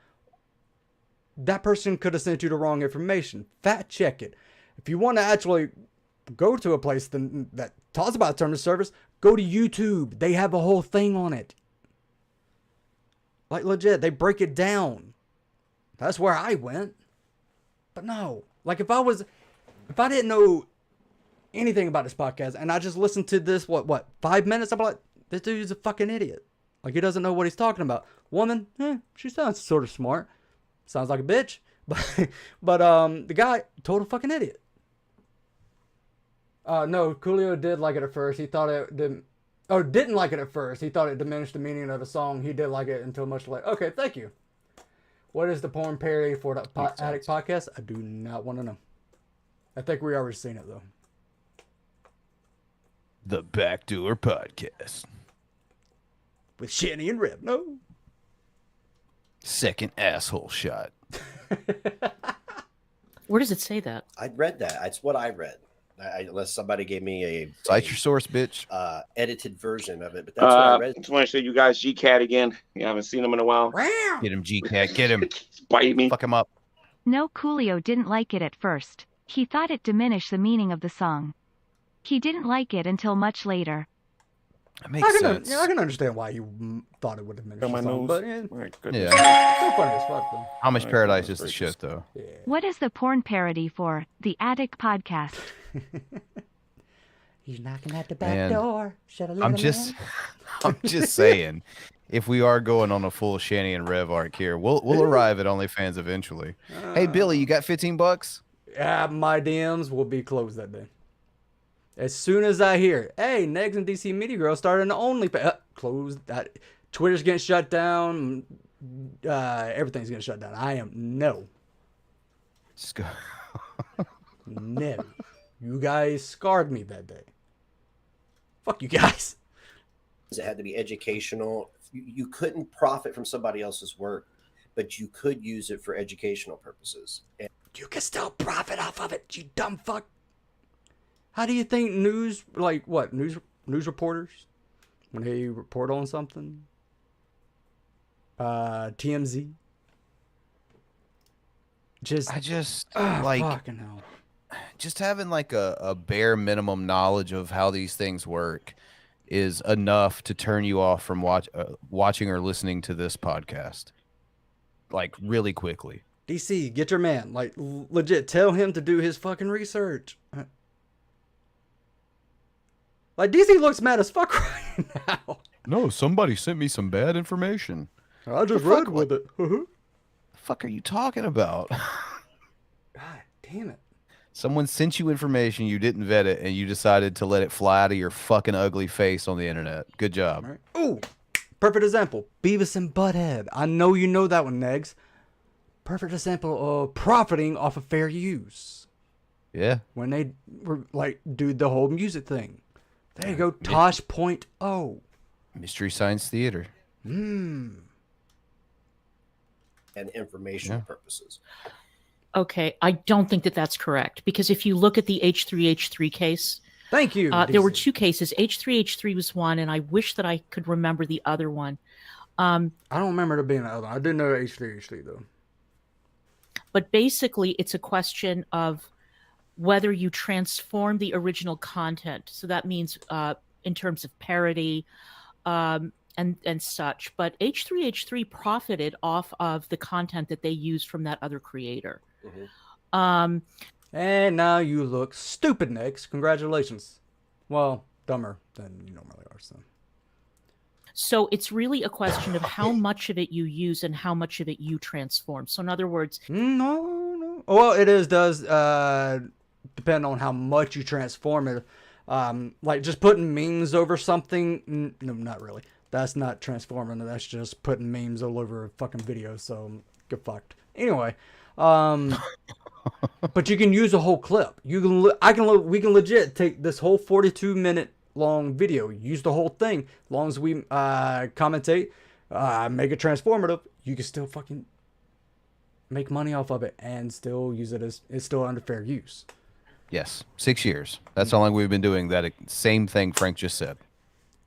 that person could have sent you the wrong information. Fact check it. If you want to actually go to a place that talks about terms of service, go to YouTube. They have a whole thing on it. Legit, they break it down. That's where I went. But no, if I didn't know anything about this podcast and I just listened to this, 5 minutes, I'm like, this dude is a fucking idiot. He doesn't know what he's talking about. Woman, she sounds sort of smart. Sounds like a bitch. But the guy, total fucking idiot. No, Coolio did like it at first. He thought it didn't like it at first. He thought it diminished the meaning of the song. He did like it until much later. Okay, thank you. What is the porn parody for the Attic podcast? I do not want to know. I think we already seen it though. The Backdoor Podcast with Shanny and Rib. No. Second asshole shot. Where does it say that? I read that. That's what I read. unless somebody gave me Cite your source, bitch. Edited version of it. But that's what I read. Just want to show you guys G-Cat again. You haven't seen him in a while. Get him, G-Cat. Get him. Bite me. Fuck him up. No, Coolio didn't like it at first. He thought it diminished the meaning of the song. He didn't like it until much later. That makes sense. I can understand why you thought it would diminish the song, but yeah. Yeah. Still funny as fuck, though. Amish Paradise is the shit, though. Yeah. What is the porn parody for? The Attic Podcast. He's knocking at the back Man, door. I'm just saying, if we are going on a full Shanny and Rev arc here, we'll arrive at OnlyFans eventually. Hey Billy, you got $15? Yeah, my DMs will be closed that day. As soon as I hear, hey, Negs and DC Media Girl started an OnlyFans, closed. That Twitter's getting shut down. Everything's getting shut down. I am no. Just go. No. You guys scarred me that day. Fuck you guys. It had to be educational. You couldn't profit from somebody else's work, but you could use it for educational purposes. And you can still profit off of it, you dumb fuck. How do you think news reporters, when they report on something, TMZ, fucking hell. Just having like a bare minimum knowledge of how these things work is enough to turn you off from watching or listening to this podcast, like really quickly. DC, get your man, like legit, tell him to do his fucking research. Like, DC looks mad as fuck right now. No, somebody sent me some bad information. I just read with it. The fuck are you talking about? God damn it. Someone sent you information, you didn't vet it, and you decided to let it fly out of your fucking ugly face on the internet. Good job. Right. Ooh, perfect example. Beavis and Butthead. I know you know that one, Negs. Perfect example of profiting off of fair use. Yeah. When they were like, do the whole music thing. There you go, Tosh.0. Mystery Science Theater. and informational purposes. Okay, I don't think that that's correct, because if you look at the H3H3 case, thank you. There were two cases. H3H3 was one, and I wish that I could remember the other one. I don't remember there being another one. I didn't know H3H3 though. But basically, it's a question of whether you transform the original content. So that means in terms of parody and such. But H3H3 profited off of the content that they used from that other creator. Mm-hmm. And now you look stupid, Negs. Congratulations. Well, dumber than you normally are. So it's really a question of how much of it you use and how much of it you transform. So in other words... No. Well, it does depend on how much you transform it. Like just putting memes over something. No, not really. That's not transforming. That's just putting memes all over a fucking video. So get fucked. Anyway, but you can use a whole clip. We can legit take this whole 42-minute long video, use the whole thing. As long as we commentate, make it transformative, you can still fucking make money off of it and still use it as it's still under fair use. Yes, 6 years. That's how long we've been doing that same thing Frank just said.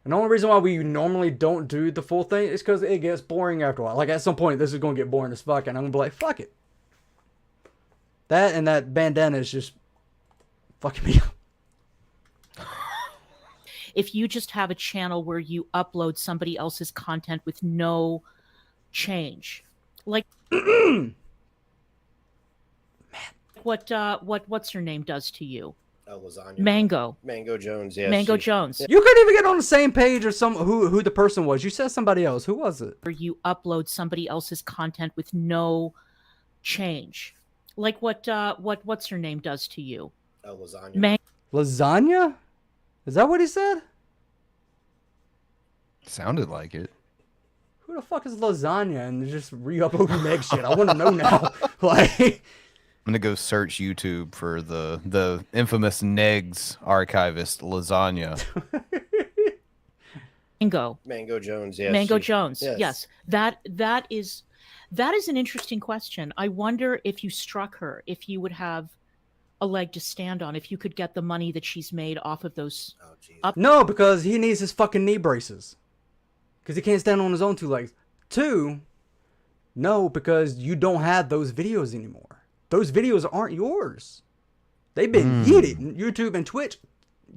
And the only reason why we normally don't do the full thing is because it gets boring after a while. Like at some point, this is going to get boring as fuck, and I'm going to be like, fuck it. That and that bandana is just fucking me up. If you just have a channel where you upload somebody else's content with no change, like what's her name does to you? Lasagna. Mango Jones. Yeah. Mango Jones. You couldn't even get on the same page or who the person was. You said somebody else. Who was it? Where you upload somebody else's content with no change, like what's her name does to you? Lasagna. Lasagna? Is that what he said? Sounded like it. Who the fuck is Lasagna? And just re-upload next shit. I want to know now. Like, I'm gonna go search YouTube for the infamous Negs archivist Lasagna. Mango Jones. Yes. Mango Jones. Yes. That is an interesting question. I wonder if you struck her, if you would have a leg to stand on if you could get the money that she's made off of those. Oh, jeez. Up. No, because he needs his fucking knee braces. Because he can't stand on his own 2 legs. 2, no, because you don't have those videos anymore. Those videos aren't yours. They've been yeeted. YouTube and Twitch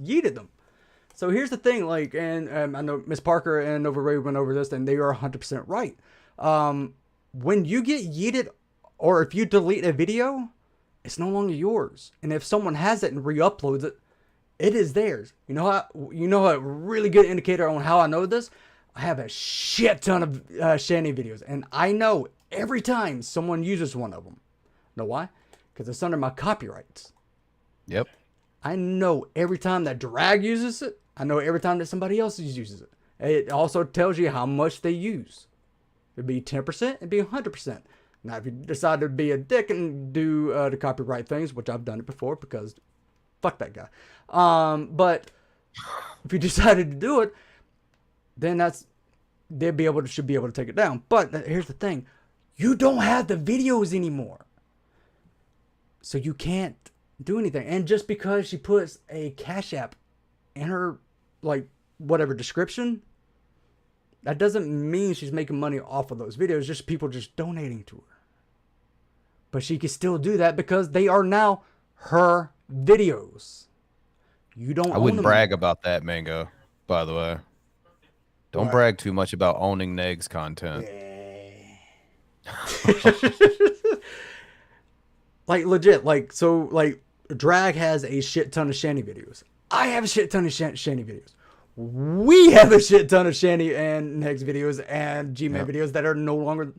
yeeted them. So here's the thing, like, and I know Miss Parker and Nova Ray went over this, and they are 100% right. When you get yeeted, or if you delete a video, it's no longer yours. And if someone has it and re-uploads it, it is theirs. You know a really good indicator on how I know this? I have a shit ton of Shanny videos, and I know every time someone uses one of them. Know why? Because it's under my copyrights. Yep. I know every time that Drag uses it. I know every time that somebody else uses it. It also tells you how much they use. It'd be 10%, it'd be 100%. Now, if you decide to be a dick and do the copyright things, which I've done it before because fuck that guy. But if you decided to do it, then should be able to take it down. But here's the thing. You don't have the videos anymore. So you can't do anything. And just because she puts a Cash App in her, like, whatever description, that doesn't mean she's making money off of those videos. Just people just donating to her. But she can still do that because they are now her videos. You don't. I wouldn't brag about that, Mango. By the way, don't brag too much about owning Neg's content. Like legit, like so, like Drag has a shit ton of Shanny videos. I have a shit ton of Shanny videos. We have a shit ton of Shanny and Negs videos and G-Man videos that are no longer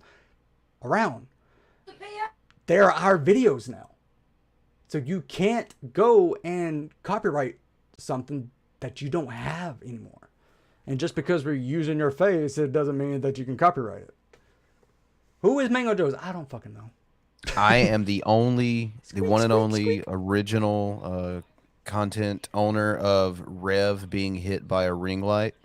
around. They're our videos now. So you can't go and copyright something that you don't have anymore. And just because we're using your face, it doesn't mean that you can copyright it. Who is Mango Joe's? I don't fucking know. I am the one and only original content owner of Rev being hit by a ring light.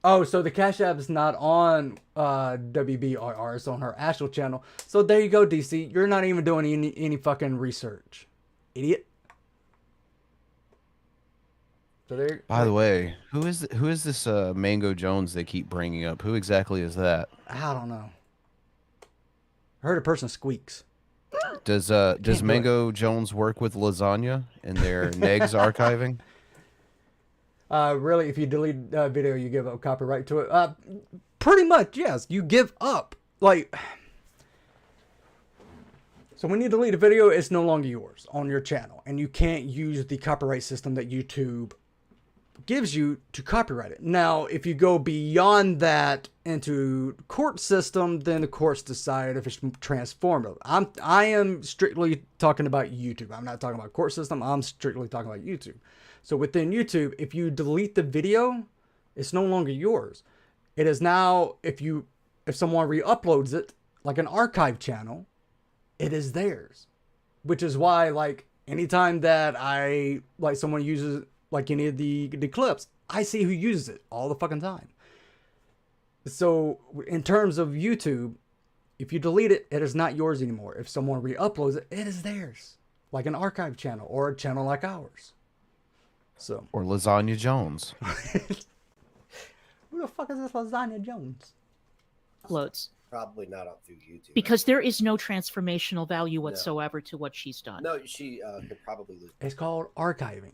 Oh, so the Cash App is not on WBRR, it's on her actual channel. So there you go, DC. You're not even doing any fucking research. Idiot. So there. By the way, who is this Mango Jones they keep bringing up? Who exactly is that? I don't know. I heard a person squeaks. Does Mango Jones work with Lasagna in their Negs archiving? Really, if you delete a video, you give up copyright to it. Pretty much, yes. You give up. Like, so when you delete a video, it's no longer yours on your channel, and you can't use the copyright system that YouTube gives you to copyright it. Now, if you go beyond that into court system, then the courts decide if it's transformative. I am strictly talking about YouTube. I'm not talking about court system. I'm strictly talking about YouTube. So within YouTube, if you delete the video, it's no longer yours. It is now, if someone re-uploads it, like an archive channel, it is theirs. Which is why, like, anytime that someone uses, like, any of the clips, I see who uses it all the fucking time. So in terms of YouTube, if you delete it, it is not yours anymore. If someone re-uploads it, it is theirs. Like an archive channel or a channel like ours. So. Or Lasagna Jones. Who the fuck is this Lasagna Jones? Uploads. Probably not up through YouTube. Because there is no transformational value whatsoever to what she's done. No, she could probably lose. It's called archiving.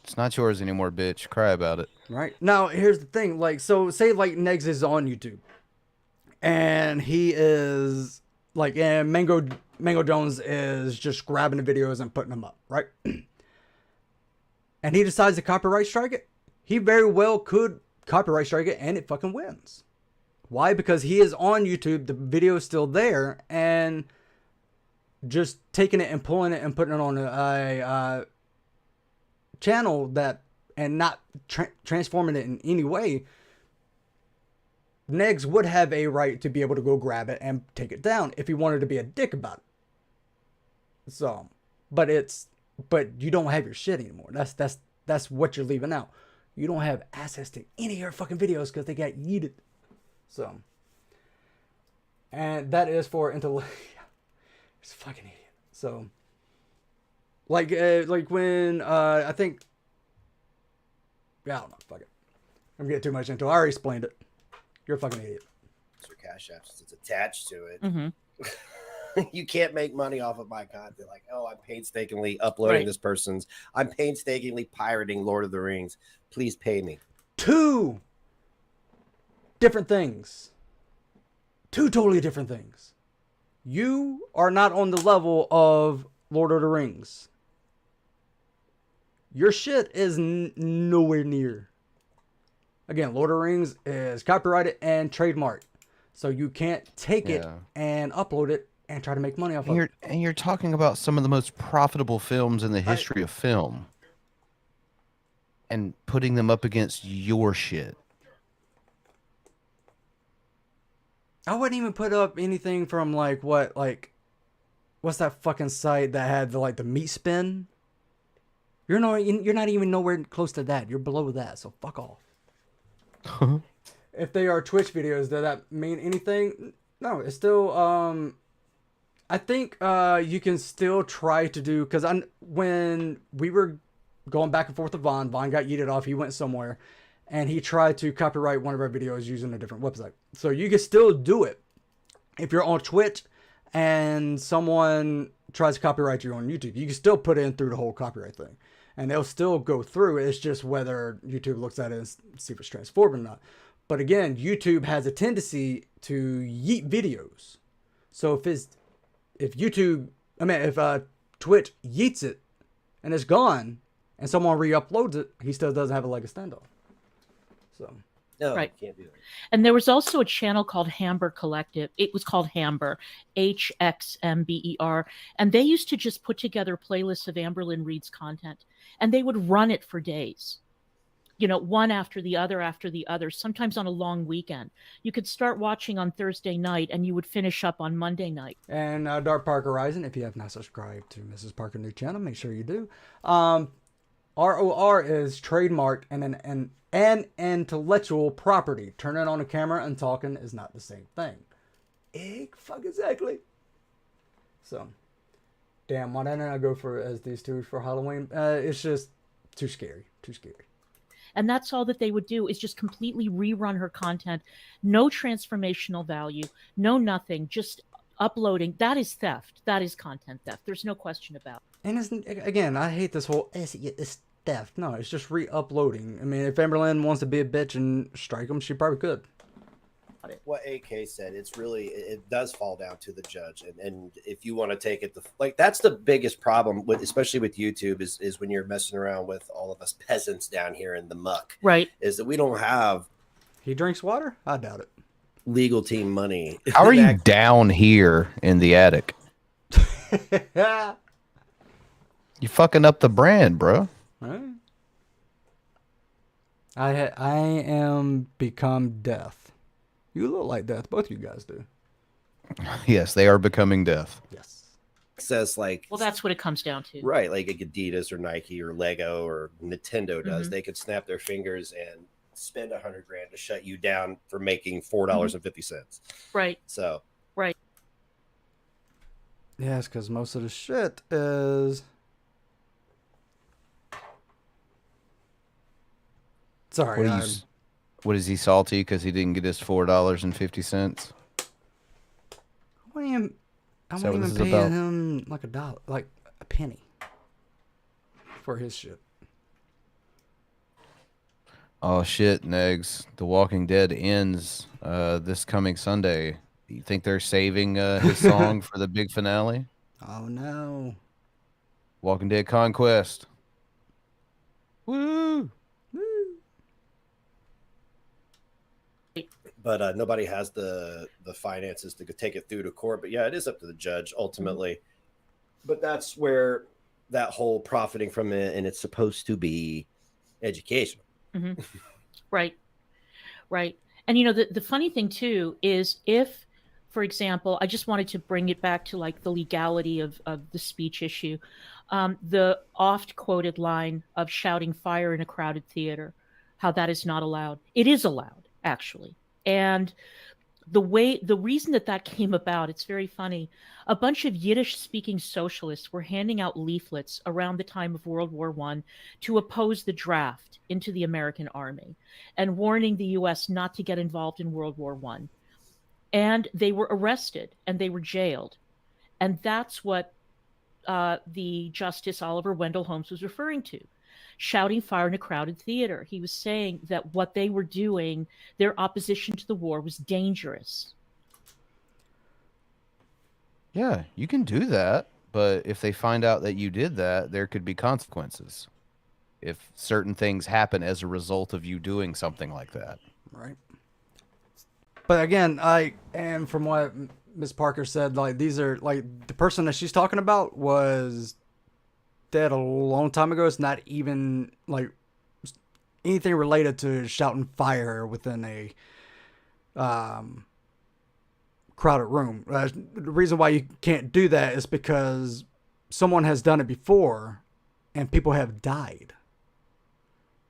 It's not yours anymore, bitch. Cry about it. Right. Now, here's the thing. Like, so say like Negs is on YouTube. And he is like, and Mango Jones is just grabbing the videos and putting them up, right? And he decides to copyright strike it. He very well could copyright strike it and it fucking wins. Why? Because he is on YouTube, the video is still there, and just taking it and pulling it and putting it on a channel that, and not transforming it in any way, Negs would have a right to be able to go grab it and take it down if he wanted to be a dick about it. So, but you don't have your shit anymore. That's what you're leaving out. You don't have access to any of your fucking videos because they got yeeted. So, and that is for It's a fucking idiot. So, like when I think, yeah, I don't know. Fuck it. I'm getting too much into it. I already explained it. You're a fucking idiot. It's for Cash Apps. It's attached to it. Mm-hmm. You can't make money off of my content. Like, oh, I'm painstakingly uploading this person's. I'm painstakingly pirating Lord of the Rings. Please pay me. Two different things. Two totally different things. You are not on the level of Lord of the Rings. Your shit is nowhere near. Again, Lord of the Rings is copyrighted and trademarked. So you can't take it and upload it and try to make money off of it. And you're talking about some of the most profitable films in the history of film. And putting them up against your shit. I wouldn't even put up anything from what's that fucking site that had the meat spin? You're not even nowhere close to that. You're below that, so fuck off. If they are Twitch videos, does that mean anything? No, it's still I think you can still try to do, because when we were going back and forth with Vaughn got yeeted off. He went somewhere, and he tried to copyright one of our videos using a different website. So you can still do it if you're on Twitch and someone tries to copyright you on YouTube. You can still put in through the whole copyright thing, and they'll still go through. It's just whether YouTube looks at it and see if it's transformed or not. But again, YouTube has a tendency to yeet videos. So if Twitch yeets it and it's gone, and someone re-uploads it, he still doesn't have a leg of standoff. So no, right. You can't do that. And there was also a channel called Hamber Collective. It was called Hamber, HXMBER, and they used to just put together playlists of Amberlynn Reed's content, and they would run it for days. One after the other, sometimes on a long weekend. You could start watching on Thursday night, and you would finish up on Monday night. And Dark Park Horizon, if you have not subscribed to Mrs. Parker new channel, make sure you do. ROR is trademarked and an intellectual property. Turning on a camera and talking is not the same thing. Fuck exactly. So, damn, why didn't I go for as these two for Halloween? It's just too scary. Too scary. And that's all that they would do, is just completely rerun her content. No transformational value, no nothing, just uploading. That is theft. That is content theft. There's no question about it. And again, I hate this whole it's theft. No, it's just re-uploading. I mean, if Amberlynn wants to be a bitch and strike them, she probably could. What AK said, it does fall down to the judge, and if you want to take it, that's the biggest problem with, especially with YouTube, is when you're messing around with all of us peasants down here in the muck. Right. Is that we don't have. He drinks water? I doubt it. Legal team money. How are you down here in the attic? You fucking up the brand, bro. Right. I am become death. You look like death. Both of you guys do. Yes, they are becoming death. Yes. Says well, that's what it comes down to. Right, like Adidas or Nike or Lego or Nintendo does. Mm-hmm. They could snap their fingers and spend $100,000 to shut you down for making $4.50. Right. So. Right. Yes, because most of the shit is. Sorry. What is he salty because he didn't get his $4.50? I wasn't even paying him like $1, like a penny for his shit. Oh shit, Negs! The Walking Dead ends this coming Sunday. Do you think they're saving his song for the big finale? Oh no! Walking Dead Conquest. Woo! But nobody has the finances to take it through to court. But yeah, it is up to the judge ultimately. Mm-hmm. But that's where that whole profiting from it, and it's supposed to be educational. Mm-hmm. Right. And the funny thing too is, if, for example, I just wanted to bring it back to the legality of the speech issue, the oft quoted line of shouting fire in a crowded theater, how that is not allowed. It is allowed, actually. And the reason that came about, it's very funny. A bunch of Yiddish-speaking socialists were handing out leaflets around the time of World War I to oppose the draft into the American army and warning the U.S. not to get involved in World War I. And they were arrested and they were jailed. And that's what the Justice Oliver Wendell Holmes was referring to. Shouting fire in a crowded theater. He was saying that what they were doing, their opposition to the war, was dangerous. Yeah, you can do that, but if they find out that you did that, there could be consequences. If certain things happen as a result of you doing something like that. Right. But again, and from what Ms. Parker said, like, these are, like, the person that she's talking about was dead a long time ago. It's not even like anything related to shouting fire within a crowded room. The reason why you can't do that is because someone has done it before and people have died.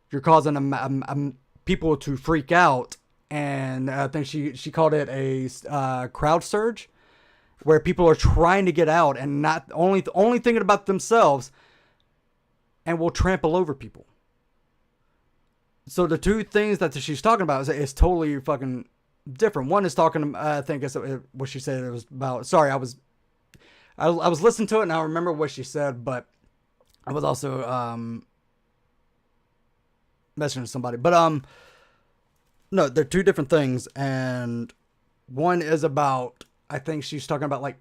You're causing people to freak out, and I think she called it a crowd surge, where people are trying to get out and not only thinking about themselves, and will trample over people. So the two things that she's talking about is totally fucking different. One is talking, I think it's what she said it was about. Sorry, I was listening to it and I remember what she said, but I was also messaging somebody. But no, they're two different things, and one is about, I think she's talking about, like,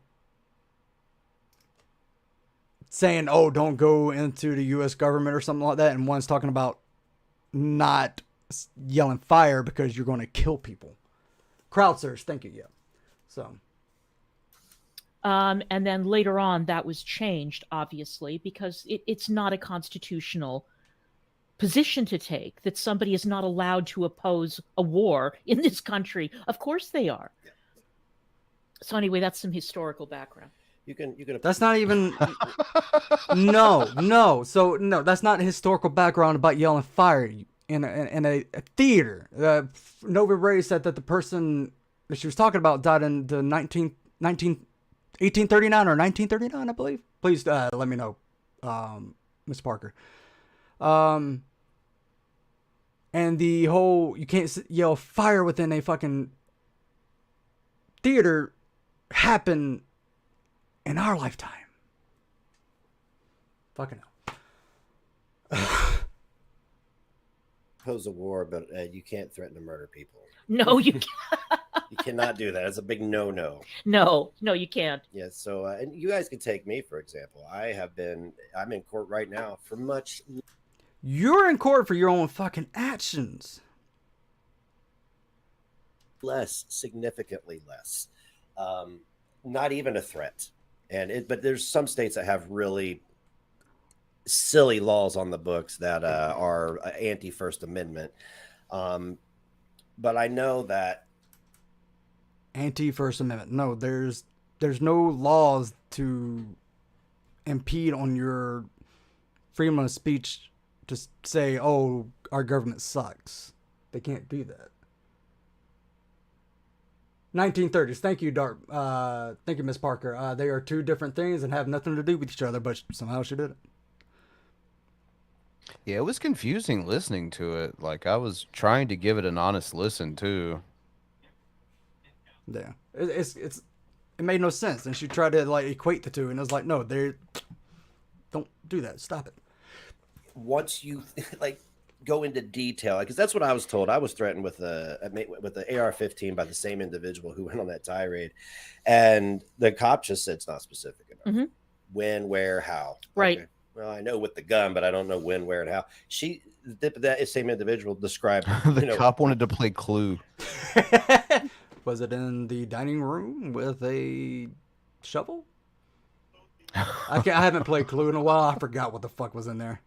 saying, oh, don't go into the U.S. government or something like that. And one's talking about not yelling fire because you're going to kill people. Crowd surge, thank you, yeah. So. And then later on, that was changed, obviously, because it's not a constitutional position to take, that somebody is not allowed to oppose a war in this country. Of course they are. Yeah. So anyway, that's some historical background. You can. That's not even. No. So no, that's not a historical background about yelling fire in a theater. Nova Ray said that the person that she was talking about died in the 1839 or 1939, I believe. Please let me know, Miss Parker. And the whole you can't yell fire within a fucking theater happened in our lifetime. Fucking hell. Pose a war, but you can't threaten to murder people. No, you can't. You cannot do that. It's a big no-no. No, you can't. Yeah, so, and you guys can take me, for example. I'm in court right now for much. You're in court for your own fucking actions. Significantly less. Not even a threat. But there's some states that have really silly laws on the books that are anti-First Amendment. But I know that anti-First Amendment. No, there's no laws to impede on your freedom of speech to say, oh, our government sucks. They can't do that. 1930s. Thank you, Dart. Thank you, Miss Parker. They are two different things and have nothing to do with each other, but somehow she did it. Yeah, it was confusing listening to it. Like, I was trying to give it an honest listen too. Yeah, it made no sense, and she tried to like equate the two, and I was like, no, don't do that. Stop it. Once you like go into detail, because that's what I was told. I was threatened with the AR-15 by the same individual who went on that tirade, and the cop just said it's not specific enough. Mm-hmm. When, where, how. Right. Okay. Well, I know with the gun, but I don't know when, where, and how. That same individual described. The cop wanted to play Clue. Was it in the dining room with a shovel? I haven't played Clue in a while. I forgot what the fuck was in there.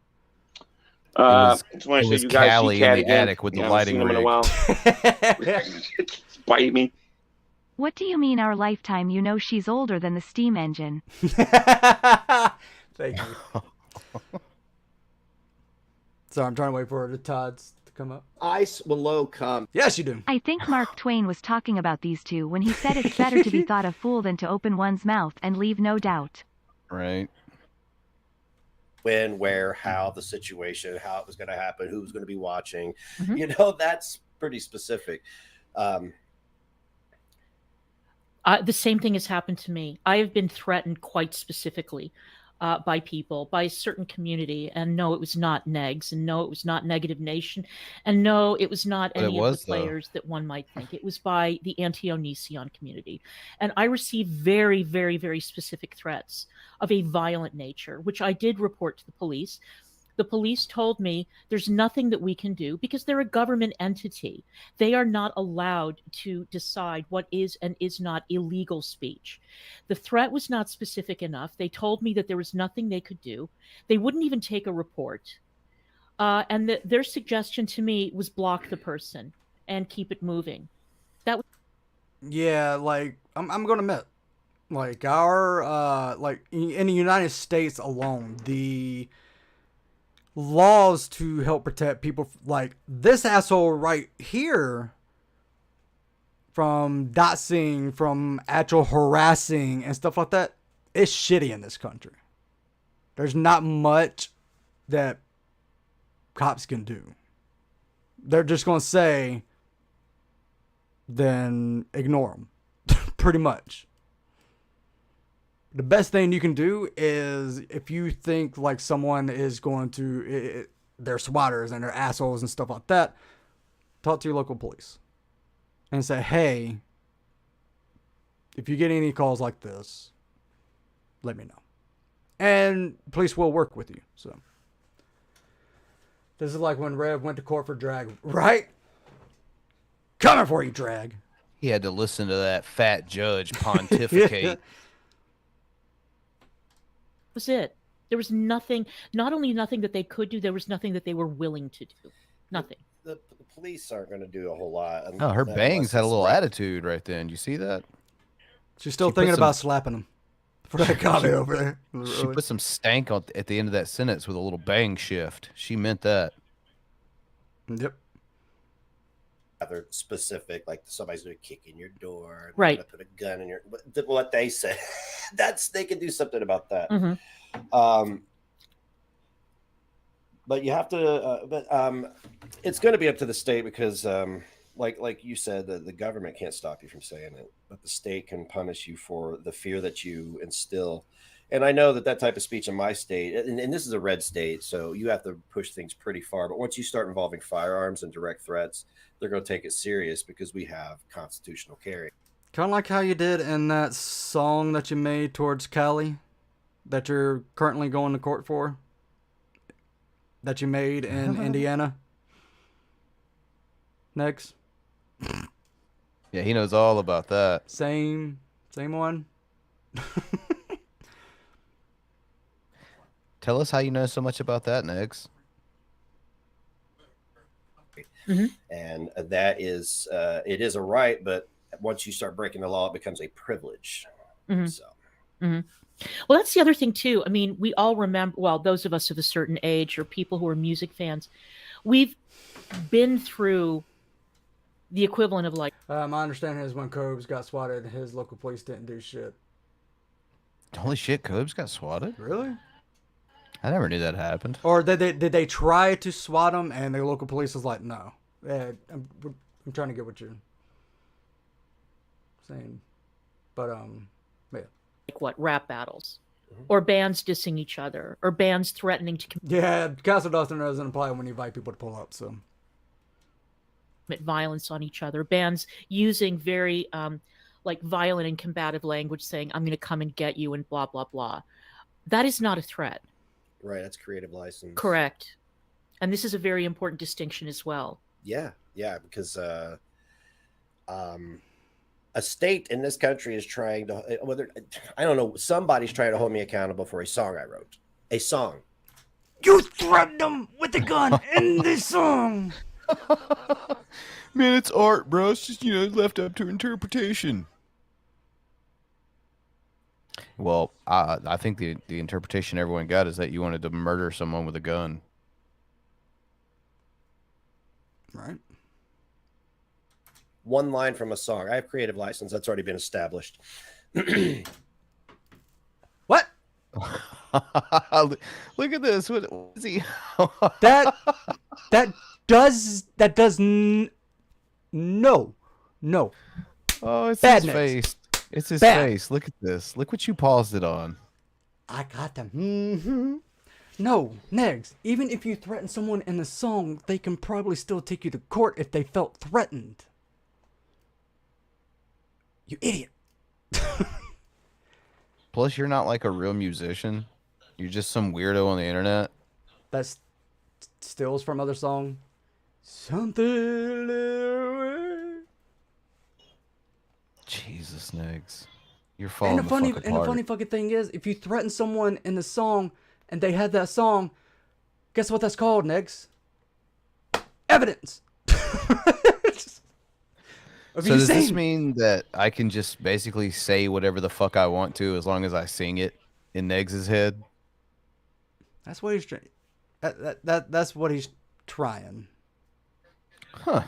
Just want to show you guys Callie G-Cat in the again. attic with the Haven't lighting seen him in a rig. while. Bite me. What do you mean our lifetime? You know she's older than the steam engine. Thank you. So I'm trying to wait for the Todd's to come up. Ice below come. Yes, you do. I think Mark Twain was talking about these two when he said it's better to be thought a fool than to open one's mouth and leave no doubt. Right. When, where, how, the situation, how it was going to happen, who was going to be watching. Mhm. You know, that's pretty specific. The same thing has happened to me. I have been threatened quite specifically by people, by a certain community. And no, it was not Negs. And no, it was not Negative Nation. And no, it was not But it any of was, the though. players that one might think. It was by the anti-Onision community. And I received very, very, very specific threats of a violent nature, which I did report to the police. The police told me there's nothing that we can do because they're a government entity. They are not allowed to decide what is and is not illegal speech. The threat was not specific enough. They told me that there was nothing they could do. They wouldn't even take a report. And their suggestion to me was block the person and keep it moving. That was Yeah, like I'm gonna admit, like our like in the United States alone, the laws to help protect people like this asshole right here from doxing, from actual harassing and stuff like that, it's shitty in this country. There's not much that cops can do. They're just gonna say, then ignore them. Pretty much. The best thing you can do is if you think like someone is going to, they're swatters and they're assholes and stuff like that, talk to your local police and say, hey, if you get any calls like this, let me know. And police will work with you. So this is like when Rev went to court for drag, right? Coming for you, drag. He had to listen to that fat judge pontificate. was it. There was nothing, not only nothing that they could do, there was nothing that they were willing to do. Nothing. The police aren't going to do a whole lot. Oh, her unless bangs had a it's little right. attitude right then. You see that? She's still She put thinking some- about slapping him for that comment over there. She put some stank at the end of that sentence with a little bang shift. She meant that. Yep. Rather specific, like somebody's going to kick in your door, and Right. they're gonna put a gun in your. What they say, they can do something about that. Mhm. But you have to. It's going to be up to the state because, like you said, the government can't stop you from saying it, but the state can punish you for the fear that you instill. And I know that type of speech in my state, and this is a red state, so you have to push things pretty far. But once you start involving firearms and direct threats, they're going to take it serious because we have constitutional carry. Kind of like how you did in that song that you made towards Cali that you're currently going to court for, that you made in Indiana. Next. Yeah, he knows all about that. Same one. Tell us how you know so much about that, Negs. And that is, it is a right, but once you start breaking the law, it becomes a privilege. Mhm. So. Mhm. Well, that's the other thing too. I mean, we all remember, well, those of us of a certain age or people who are music fans, we've been through the equivalent of like, My understanding is when Cobes got swatted, his local police didn't do shit. Holy shit, Cobes got swatted? Really? I never knew that happened. Or did they try to swat him and the local police was like, no. I'm trying to get what you're saying. But, yeah. like what, rap battles or bands dissing each other or bands threatening to Yeah, Castle Dustin doesn't apply when you invite people to pull up, so. commit violence on each other, bands using very like violent and combative language saying, I'm going to come and get you and blah, blah, blah. That is not a threat. Right, that's creative license. Correct. And this is a very important distinction as well. Yeah, because a state in this country is trying to, whether I don't know, somebody's trying to hold me accountable for a song I wrote. A song. You threatened him with a gun in this song. Man, it's art, bro. It's just, left up to interpretation. Well, I think the interpretation everyone got is that you wanted to murder someone with a gun. Right. One line from a song. I have creative license. That's already been established. What? Look at this. What is he? that does no. Oh, it's Bad his next. face. It's his Bad. face. Look at this. Look what you paused it on. I got them. No, Negs. Even if you threaten someone in a song, they can probably still take you to court if they felt threatened. You idiot. Plus, you're not like a real musician. You're just some weirdo on the internet. That's stills from other song. Something. Jesus, Negs. You're falling And the funny fuck apart. fucking thing is, if you threaten someone in the song and they had that song, guess what that's called, Negs? Evidence. So does this mean that I can just basically say whatever the fuck I want to as long as I sing it in Negs' head? That's what he's trying. That's what he's trying. Huh.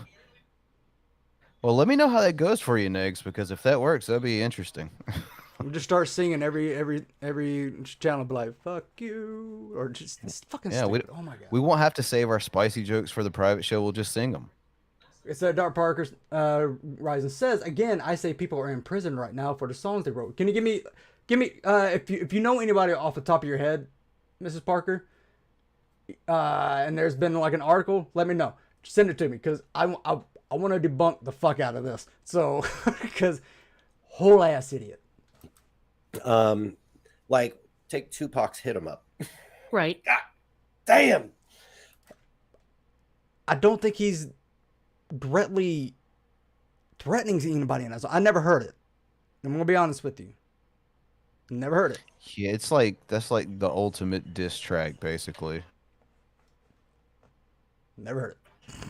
Well, let me know how that goes for you, Negs, because if that works, that'd be interesting. We'll just start singing every channel, be like, "Fuck you," or just it's fucking stupid. Oh my god. We won't have to save our spicy jokes for the private show. We'll just sing them. It's Dark Parker Rising says again. I say people are in prison right now for the songs they wrote. Can you give me if you know anybody off the top of your head, Mrs. Parker, and there's been like an article, let me know. Send it to me because I want to debunk the fuck out of this. So because whole ass idiot. Like take Tupac's "Hit 'Em Up." Right. God damn. I don't think he's directly threatening anybody in that song. I never heard it. I'm gonna be honest with you. Never heard it. Yeah, it's like that's like the ultimate diss track, basically. Never heard it.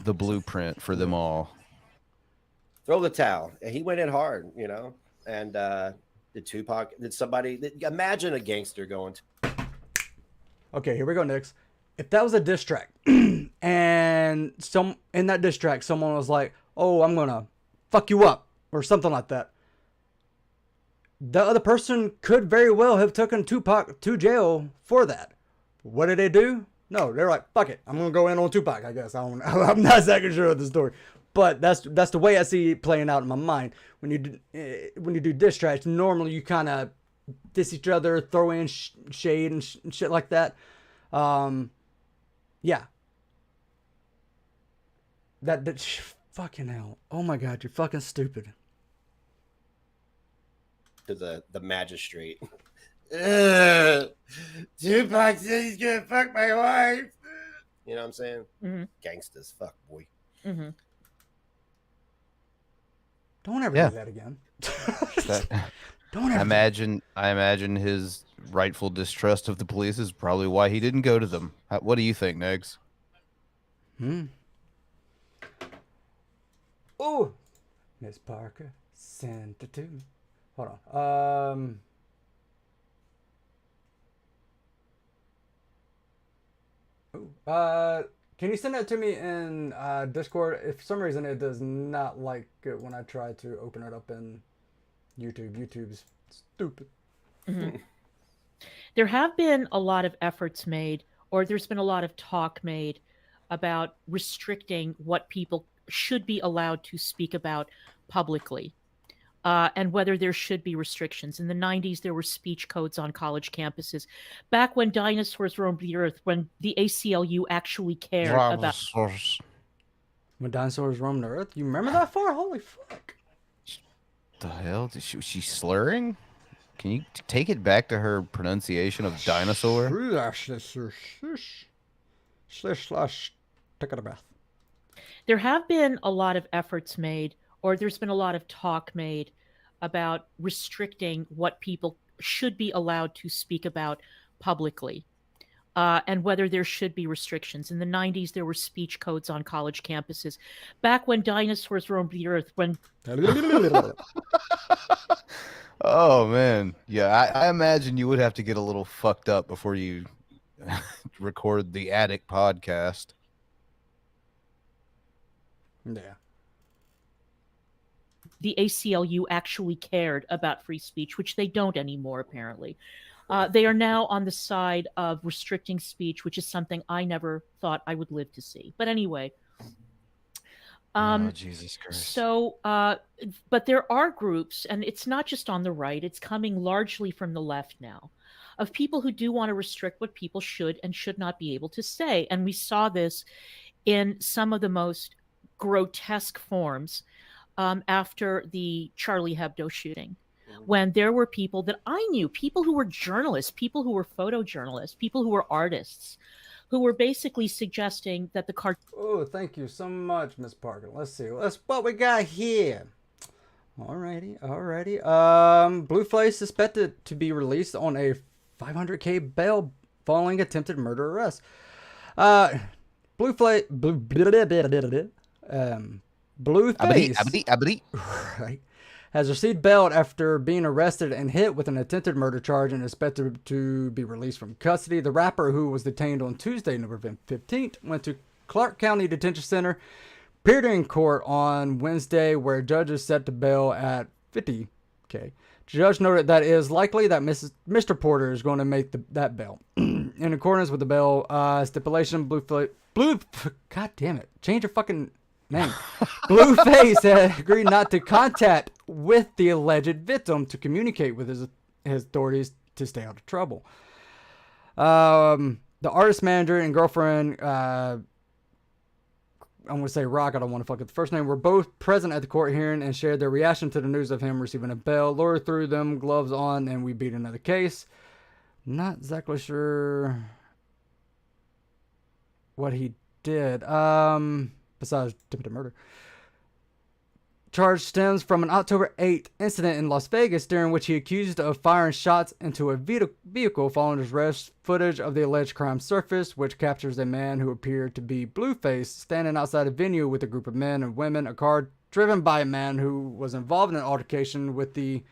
The blueprint for them all. Throw the towel. He went in hard, and did somebody imagine a gangster going to Okay, here we go, Nix. If that was a diss track, and in that diss track, someone was like, "Oh, I'm gonna fuck you up," or something like that, the other person could very well have taken Tupac to jail for that. What did they do? No, they're like, "Fuck it, I'm gonna go in on Tupac." I guess I'm not exactly sure of the story, but that's the way I see it playing out in my mind. When you do diss tracks, normally you kind of diss each other, throw in shade and shit like that. Yeah. That fucking hell. Oh my god, you're fucking stupid. to the magistrate. Tupac said he's gonna fuck my wife. You know what I'm saying? Mm-hmm. Gangsters, fuck boy. Mm-hmm. Don't ever do that again. Don't ever. I imagine his rightful distrust of the police is probably why he didn't go to them. What do you think, Negs? Oh, Miss Parker sent it to me. Hold on. Can you send that to me in Discord? If for some reason it does not like it when I try to open it up in YouTube. YouTube's stupid. Mm-hmm. There have been a lot of efforts made, or there's been a lot of talk made about restricting what people should be allowed to speak about publicly, and whether there should be restrictions. In the 90s, there were speech codes on college campuses. Back when dinosaurs roamed the earth, when the ACLU actually cared about... When dinosaurs roamed the earth? You remember that far? Holy fuck. The hell? Was she slurring? Can you take it back to her pronunciation of dinosaur? Take a bath. There have been a lot of efforts made, or there's been a lot of talk made about restricting what people should be allowed to speak about publicly, and whether there should be restrictions. In the 90s, there were speech codes on college campuses. Back when dinosaurs roamed the earth, when... Oh, man. Yeah, I imagine you would have to get a little fucked up before you record the Attic podcast. Yeah. The ACLU actually cared about free speech, which they don't anymore, apparently. They are now on the side of restricting speech, which is something I never thought I would live to see. But anyway. Oh, Jesus Christ. So, but there are groups, and it's not just on the right, it's coming largely from the left now, of people who do want to restrict what people should and should not be able to say. And we saw this in some of the most grotesque forms after the Charlie Hebdo shooting, when there were people that I knew, people who were journalists, people who were photojournalists, people who were artists, who were basically suggesting that the cartoon. Oh, thank you so much, Miss Parker. Let's see. Let's what we got here. Alrighty. Blueface suspected to be released on a $500K bail following attempted murder arrest. Blueface. Right, has received bail after being arrested and hit with an attempted murder charge and is expected to be released from custody. The rapper, who was detained on Tuesday, November 15th, went to Clark County Detention Center, appeared in court on Wednesday, where judges set the bail at $50K. The judge noted that it is likely that Mr. Porter is going to make that bail. In accordance with the bail stipulation, God damn it, change your fucking name. Blueface had agreed not to contact with the alleged victim to communicate with his authorities to stay out of trouble. The artist manager and girlfriend, I'm going to say Rock, I don't want to fuck up the first name, were both present at the court hearing and shared their reaction to the news of him receiving a bail. Laura threw them gloves on and we beat another case. Not exactly sure what he did. Besides attempted murder. Charge stems from an October 8th incident in Las Vegas, during which he accused of firing shots into a vehicle following his arrest. Footage of the alleged crime surfaced, which captures a man who appeared to be Blueface standing outside a venue with a group of men and women. A car driven by a man who was involved in an altercation with the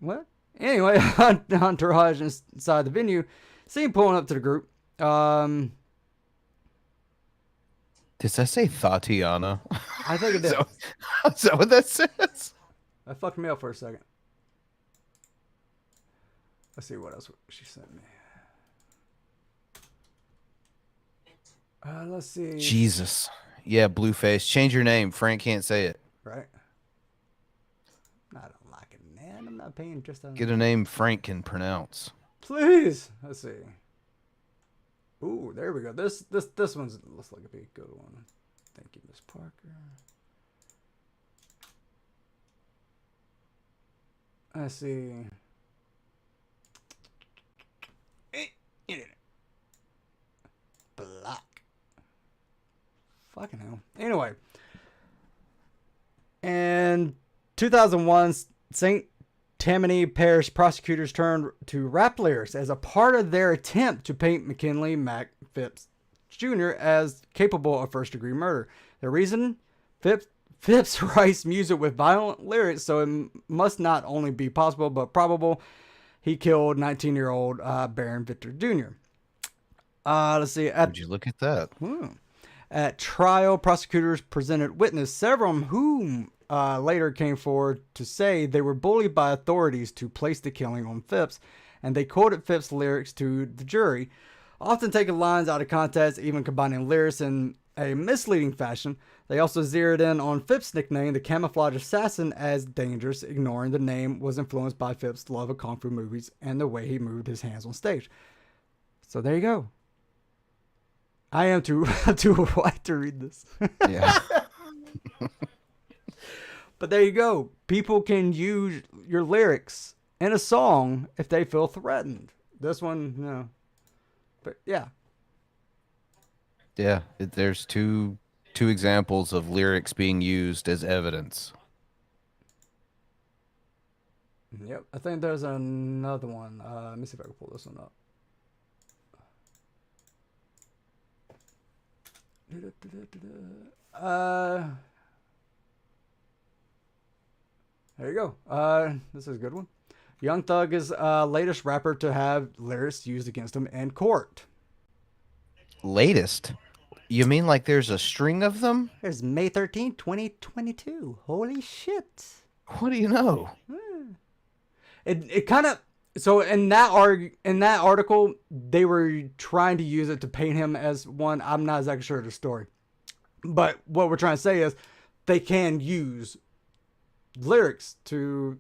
what? Anyway, entourage inside the venue seen pulling up to the group. Does that say Tatiana? I think it did. Is that what that says? That fucked me up for a second. Let's see what else she sent me. Let's see. Jesus. Yeah, Blueface. Change your name. Frank can't say it. Right. I don't like it, man. I'm not paying just on. Get a name Frank can pronounce. Please. Let's see. Ooh, there we go. This one's looks like it'd be a good one. Thank you, Miss Parker. Let's see. Block. Fucking hell. Anyway. In 2001, St. Tammany Parish prosecutors turned to rap lyrics as a part of their attempt to paint McKinley Mac Phipps Jr. as capable of first-degree murder. The reason? Phipps writes music with violent lyrics, so it must not only be possible but probable he killed 19-year-old Baron Victor Jr. Let's see. Would you look at that? At trial, prosecutors presented witness, several of whom later came forward to say they were bullied by authorities to place the killing on Phipps, and they quoted Phipps' lyrics to the jury, often taking lines out of context, even combining lyrics in a misleading fashion. They also zeroed in on Phipps' nickname, the Camouflage Assassin, as dangerous, ignoring the name was influenced by Phipps' love of kung fu movies and the way he moved his hands on stage. So there you go. I am too white to read this. Yeah. But there you go. People can use your lyrics in a song if they feel threatened. This one, no. But yeah. Yeah, there's two examples of lyrics being used as evidence. Yep. I think there's another one. Let me see if I can pull this one up. There you go. This is a good one. Young Thug is latest rapper to have lyrics used against him in court. Latest? You mean like there's a string of them? There's May 13th, 2022. Holy shit. What do you know? It kind of so in that article they were trying to use it to paint him as one. I'm not exactly sure of the story, but what we're trying to say is they can use lyrics to,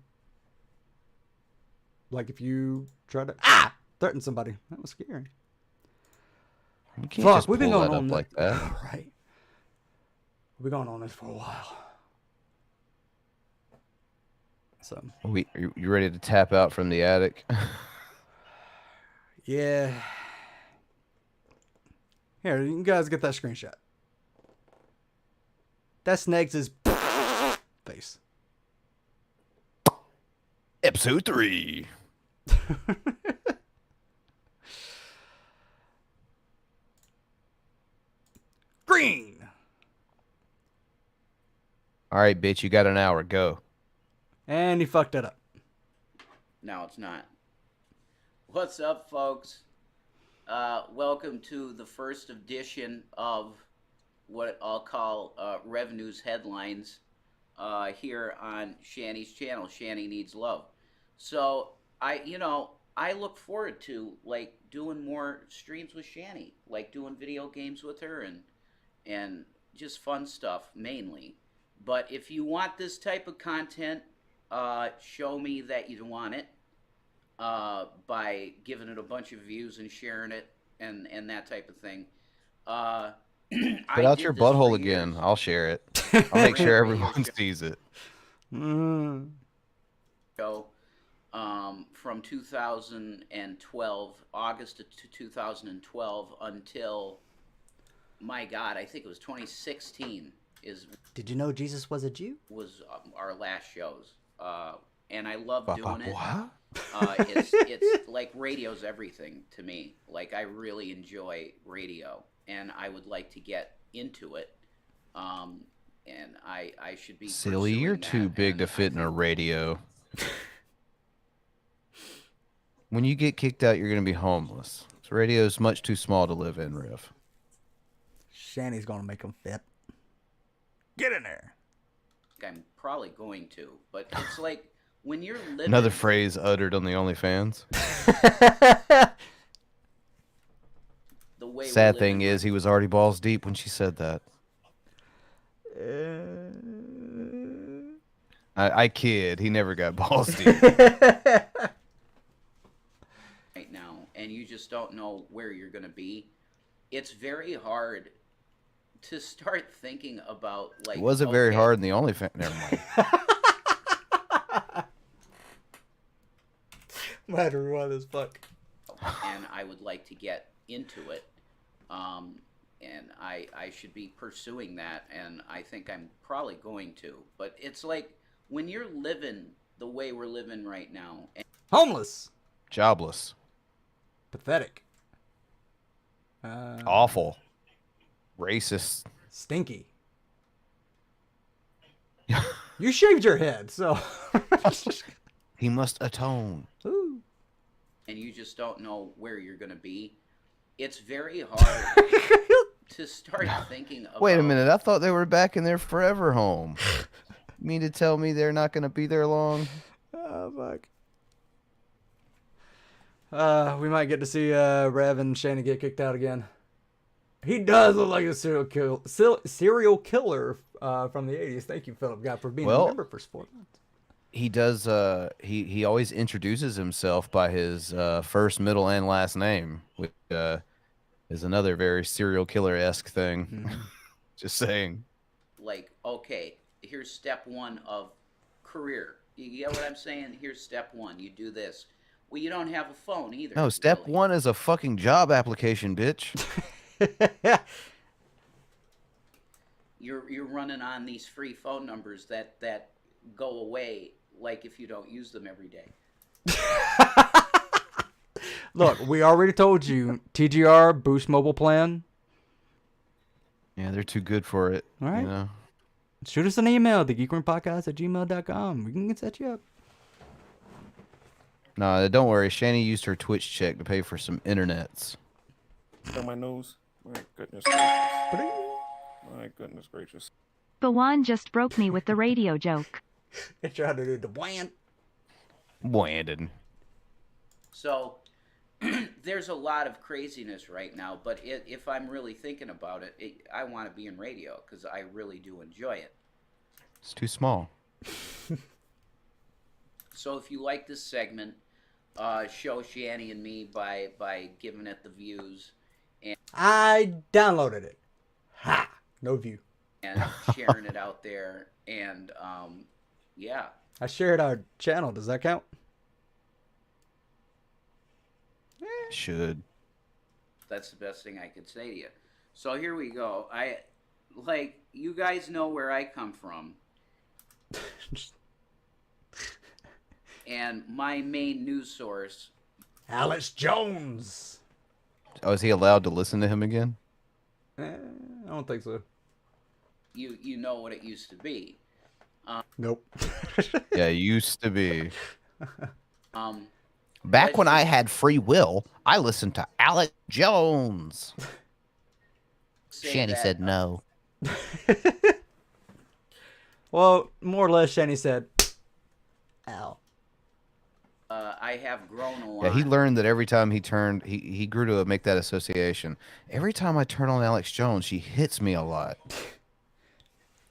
like, if you try to threaten somebody. That was scary. You can't Fuck, just we've been pull going that on up like that. Right. We've been going on this for a while. So You ready to tap out from the attic? yeah. Here, you guys get that screenshot. That's Negs' face. Episode 3. Green. All right, bitch, you got an hour. Go. And he fucked it up. No, it's not. What's up, folks? Welcome to the first edition of what I'll call Revenues Headlines here on Shanny's channel, Shanny Needs Love. So, I look forward to, like, doing more streams with Shanny, like doing video games with her and just fun stuff, mainly. But if you want this type of content, show me that you want it by giving it a bunch of views and sharing it and that type of thing. Put out your butthole again. I'll share it. I'll make sure everyone sees it. So, from 2012, August to 2012 until, my God, I think it was 2016 is. Did you know Jesus was a Jew? Was our last shows, and I love doing it. What? It's like radio's everything to me. Like, I really enjoy radio, and I would like to get into it. And I should be silly. You're too big to fit in a radio. When you get kicked out, you're gonna be homeless. So radio's much too small to live in, Riff. Shanny's gonna make him fit. Get in there. I'm probably going to, but it's like when you're living. Another phrase uttered on the OnlyFans. The way sad thing is, he was already balls deep when she said that. I kid. He never got balls deep. Right now, and you just don't know where you're going to be. It's very hard to start thinking about, like. It wasn't very hard in the OnlyFans. Never mind. Matter what as fuck. And I would like to get into it. And I should be pursuing that, and I think I'm probably going to. But it's like when you're living the way we're living right now. Homeless. Jobless. Pathetic. Awful. Racist. Stinky. You shaved your head, so. He must atone. Ooh. And you just don't know where you're going to be. It's very hard to start thinking about. Wait a minute. I thought they were back in their forever home. You mean to tell me they're not going to be there long? Oh, fuck. We might get to see Rev and Shannon get kicked out again. He does look like a serial killer from the 80s. Thank you, Philip God, for being a member for 4 months. He does. He always introduces himself by his first, middle, and last name, which is another very serial killer-esque thing. Mm-hmm. Just saying. Like, okay, here's step 1 of career. You get what I'm saying? Here's step 1. You do this. Well, you don't have a phone either. No, step really. 1 is a fucking job application, bitch. You're running on these free phone numbers that go away, like, if you don't use them every day. Look, we already told you, TGR, Boost Mobile Plan. Yeah, they're too good for it. All right. You know? Shoot us an email, thegeekroompodcast@gmail.com. We can set you up. No, don't worry. Shani used her Twitch check to pay for some internets. On my nose. My goodness gracious. My goodness gracious. Bawan just broke me with the radio joke. They tried to do the bland. Blandon. So there's a lot of craziness right now, but if I'm really thinking about it, I want to be in radio because I really do enjoy it. It's too small. So if you like this segment, show Shanny and me by giving it the views. And I downloaded it. Ha! No view. And sharing it out there. And, yeah. I shared our channel. Does that count? Should. That's the best thing I could say to you. So here we go. You guys know where I come from. And my main news source, Alex Jones. Oh, is he allowed to listen to him again? I don't think so. You know what it used to be. Nope. Yeah, used to be. Back when I had free will, I listened to Alex Jones. Shanny said no. Well, more or less, Shanny said, ow. I have grown a lot. Yeah, he learned that every time he turned, he grew to make that association. Every time I turn on Alex Jones, she hits me a lot.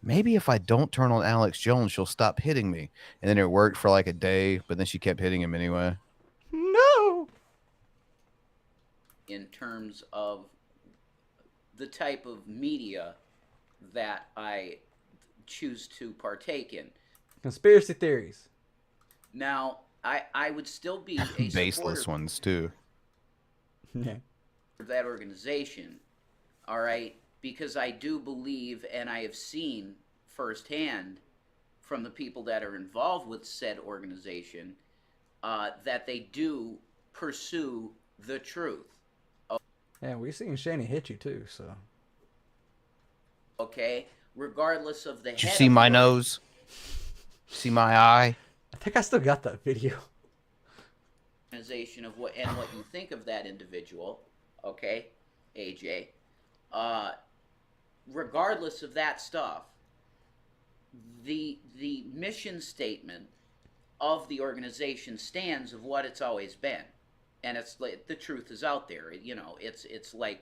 Maybe if I don't turn on Alex Jones, she'll stop hitting me. And then it worked for like a day, but then she kept hitting him anyway. No. In terms of the type of media that I choose to partake in. Conspiracy theories. Now, I would still be a baseless ones too. Yeah. Of that organization, all right, because I do believe, and I have seen firsthand from the people that are involved with said organization, that they do pursue the truth. Yeah, we've seen Shanny hit you too, so. Okay, regardless of the. Did you see my nose? See my eye? I think I still got that video. Organization of what you think of that individual, okay, AJ. Regardless of that stuff, the mission statement of the organization stands of what it's always been, and it's like the truth is out there. You know, it's like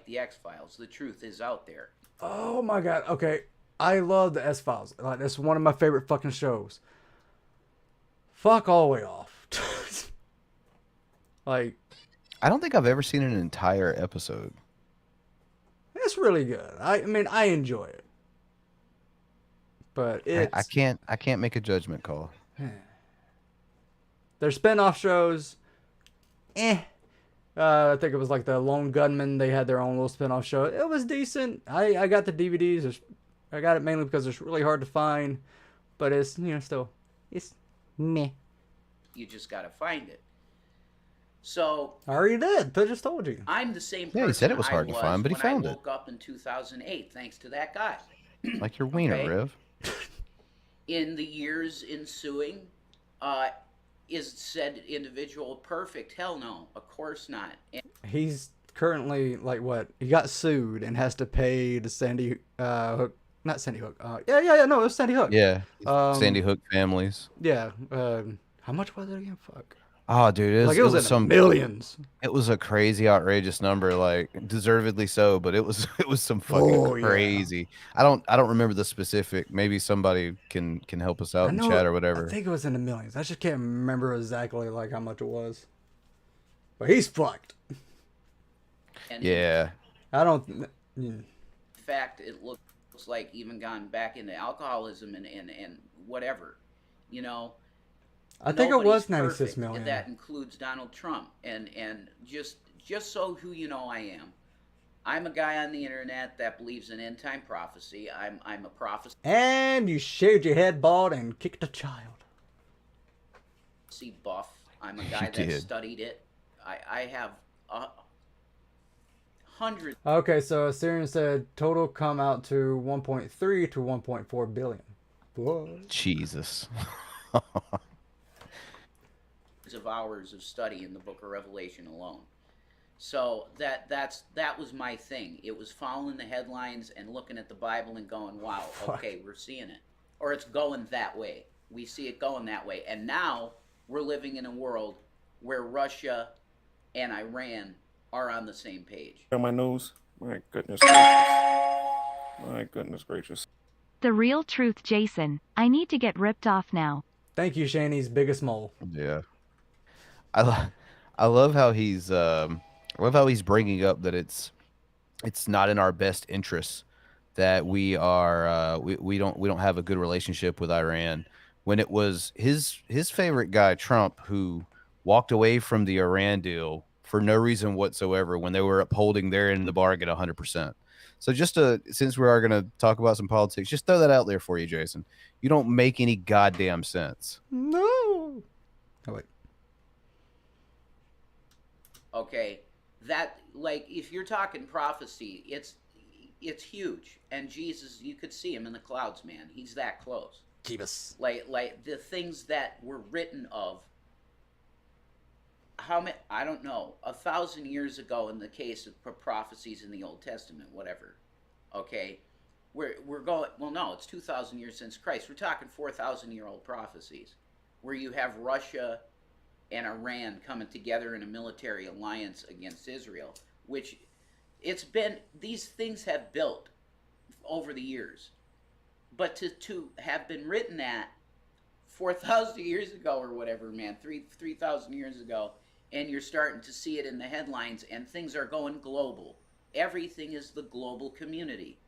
the X-Files. The truth is out there. Oh my god. Okay, I love the S-Files. Like, that's one of my favorite fucking shows. Fuck all the way off. Like, I don't think I've ever seen an entire episode. It's really good. I mean, I enjoy it. But it's... I can't make a judgment call. Their spin-off shows, I think it was like the Lone Gunman. They had their own little spin-off show. It was decent. I got the DVDs. I got it mainly because it's really hard to find. But it's, still, it's meh. You just gotta find it. So I already did. I just told you. I'm the same person. Yeah, he said it was hard to find, but he found it. I woke up in 2008 thanks to that guy. Like your wiener, Okay. Riv. In the years ensuing, is said individual perfect? Hell no, of course not. He's currently, like, what? He got sued and has to pay the Sandy Hook. Not Sandy Hook. No, it was Sandy Hook. Yeah. Sandy Hook families. Yeah. How much was it again? Fuck. Oh, dude, it was in some millions. It was a crazy, outrageous number, like deservedly so. But it was some fucking crazy. Yeah. I don't remember the specific. Maybe somebody can help us out in chat or whatever. I think it was in the millions. I just can't remember exactly like how much it was. But he's fucked. Yeah. I don't. In fact, it looks like even gone back into alcoholism and whatever, I think it was 96 perfect. million. That includes Donald Trump, and just so who I am. I'm a guy on the internet that believes in end time prophecy. I'm a prophecy And you shaved your head bald and kicked a child. buff. I'm a guy that studied it. I have hundreds. Okay, so Syrian said total come out to 1.3 to 1.4 billion. What? Jesus. Of hours of study in the book of Revelation alone. So that was my thing. It was following the headlines and looking at the Bible and going, wow, okay, we're seeing it. Or it's going that way. We see it going that way. And now we're living in a world where Russia and Iran are on the same page. On my nose? My goodness gracious. My goodness gracious. The real truth, Jason. I need to get ripped off now. Thank you, Shani's biggest mole. Yeah. I love how he's bringing up that it's not in our best interests that we don't have a good relationship with Iran, when it was his favorite guy, Trump, who walked away from the Iran deal for no reason whatsoever when they were upholding their end of the bargain 100%. So since we are going to talk about some politics, just throw that out there for you, Jason. You don't make any goddamn sense. No. Oh, wait. Okay, that, like, if you're talking prophecy, it's huge. And Jesus, you could see him in the clouds, man. He's that close. Jeebus. Like the things that were written of, how many, I don't know, 1,000 years ago in the case of prophecies in the Old Testament, whatever. Okay, we're going, well, no, it's 2,000 years since Christ. We're talking 4,000-year-old prophecies where you have Russia and Iran coming together in a military alliance against Israel, which these things have built over the years. But to have been written at 4,000 years ago or whatever, man, 3,000 years ago, and you're starting to see it in the headlines, and things are going global. Everything is the global community,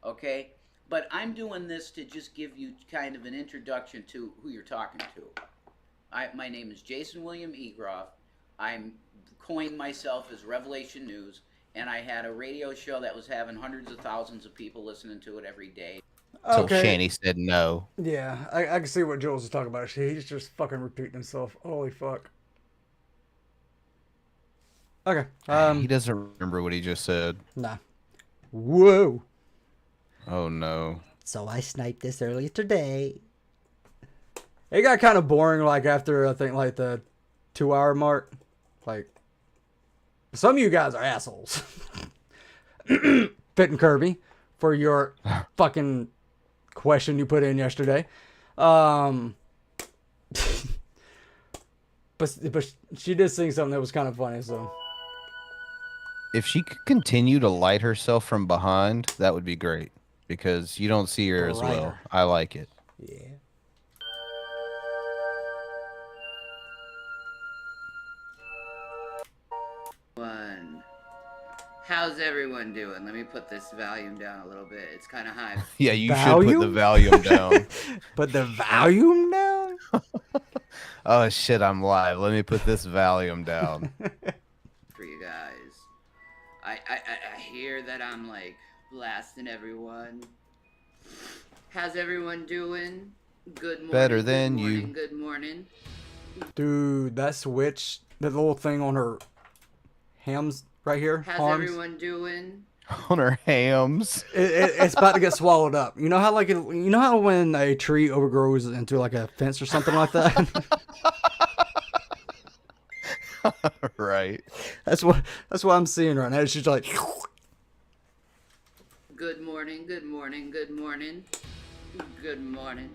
okay? But I'm doing this to just give you kind of an introduction to who you're talking to. My name is Jason William Egroff. I'm coined myself as Revelation News, and I had a radio show that was having hundreds of thousands of people listening to it every day. So Shani said no. Yeah, I can see what Jules is talking about. He's just fucking repeating himself. Holy fuck. Okay. He doesn't remember what he just said. Nah. Whoa. Oh no. So I sniped this earlier today. It got kind of boring, like after I think like the 2-hour mark. Like, some of you guys are assholes. Fit and Kirby, for your fucking question you put in yesterday. But she did sing something that was kind of funny, so. If she could continue to light herself from behind, that would be great, because you don't see her as well. I like it. Yeah. How's everyone doing? Let me put this volume down a little bit. It's kind of high. Yeah, you should put the volume down. Put the volume down? Oh shit, I'm live. Let me put this volume down. For you guys. I hear that I'm like blasting everyone. How's everyone doing? Good morning. Better than good morning, you. Good morning. Dude, that switch, the little thing on her hams right here. How's arms, everyone doing? On her hams. It's about to get swallowed up. You know how when a tree overgrows into like a fence or something like that? Right. That's what I'm seeing right now. It's just like. Good morning. Good morning. Good morning. Good morning.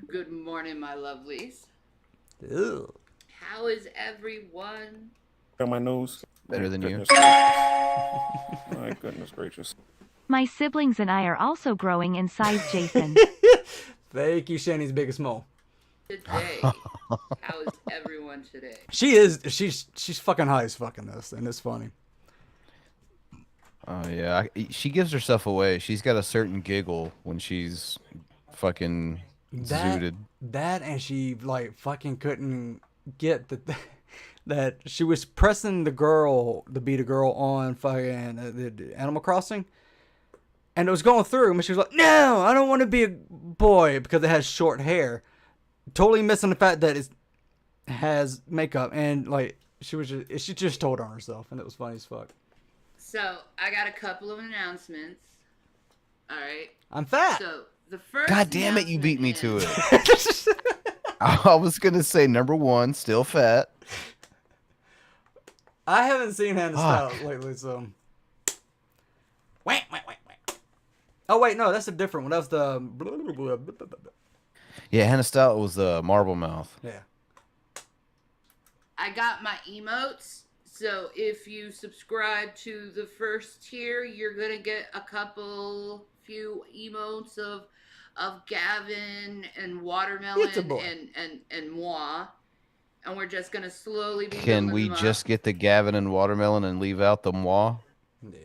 Good morning, my lovelies. Ew. How is everyone? On my nose. Better than you. My goodness gracious. My siblings and I are also growing in size, Jason. Thank you, Shani's biggest mole. Today. How is everyone today? She's fucking high as fucking this, and it's funny. Oh yeah, she gives herself away. She's got a certain giggle when she's fucking zooted. That and she like fucking couldn't get that she was pressing the girl to be the girl on fucking the Animal Crossing, and it was going through, and she was like, "No, I don't want to be a boy," because it has short hair. Totally missing the fact that it has makeup, and like she just told on herself, and it was funny as fuck. So I got a couple of announcements. All right. I'm fat. So the first. God damn it, you beat me to it. I was gonna say number one, still fat. I haven't seen Hannah Styles lately, so. Oh wait, no, that's a different one. That's the. Yeah, Hannah Styles was the Marble Mouth. Yeah. I got my emotes. So if you subscribe to the first tier, you're gonna get a few emotes of Gavin and Watermelon and moi. And we're just gonna slowly be Can we just get the Gavin and Watermelon and leave out the moi? Yeah.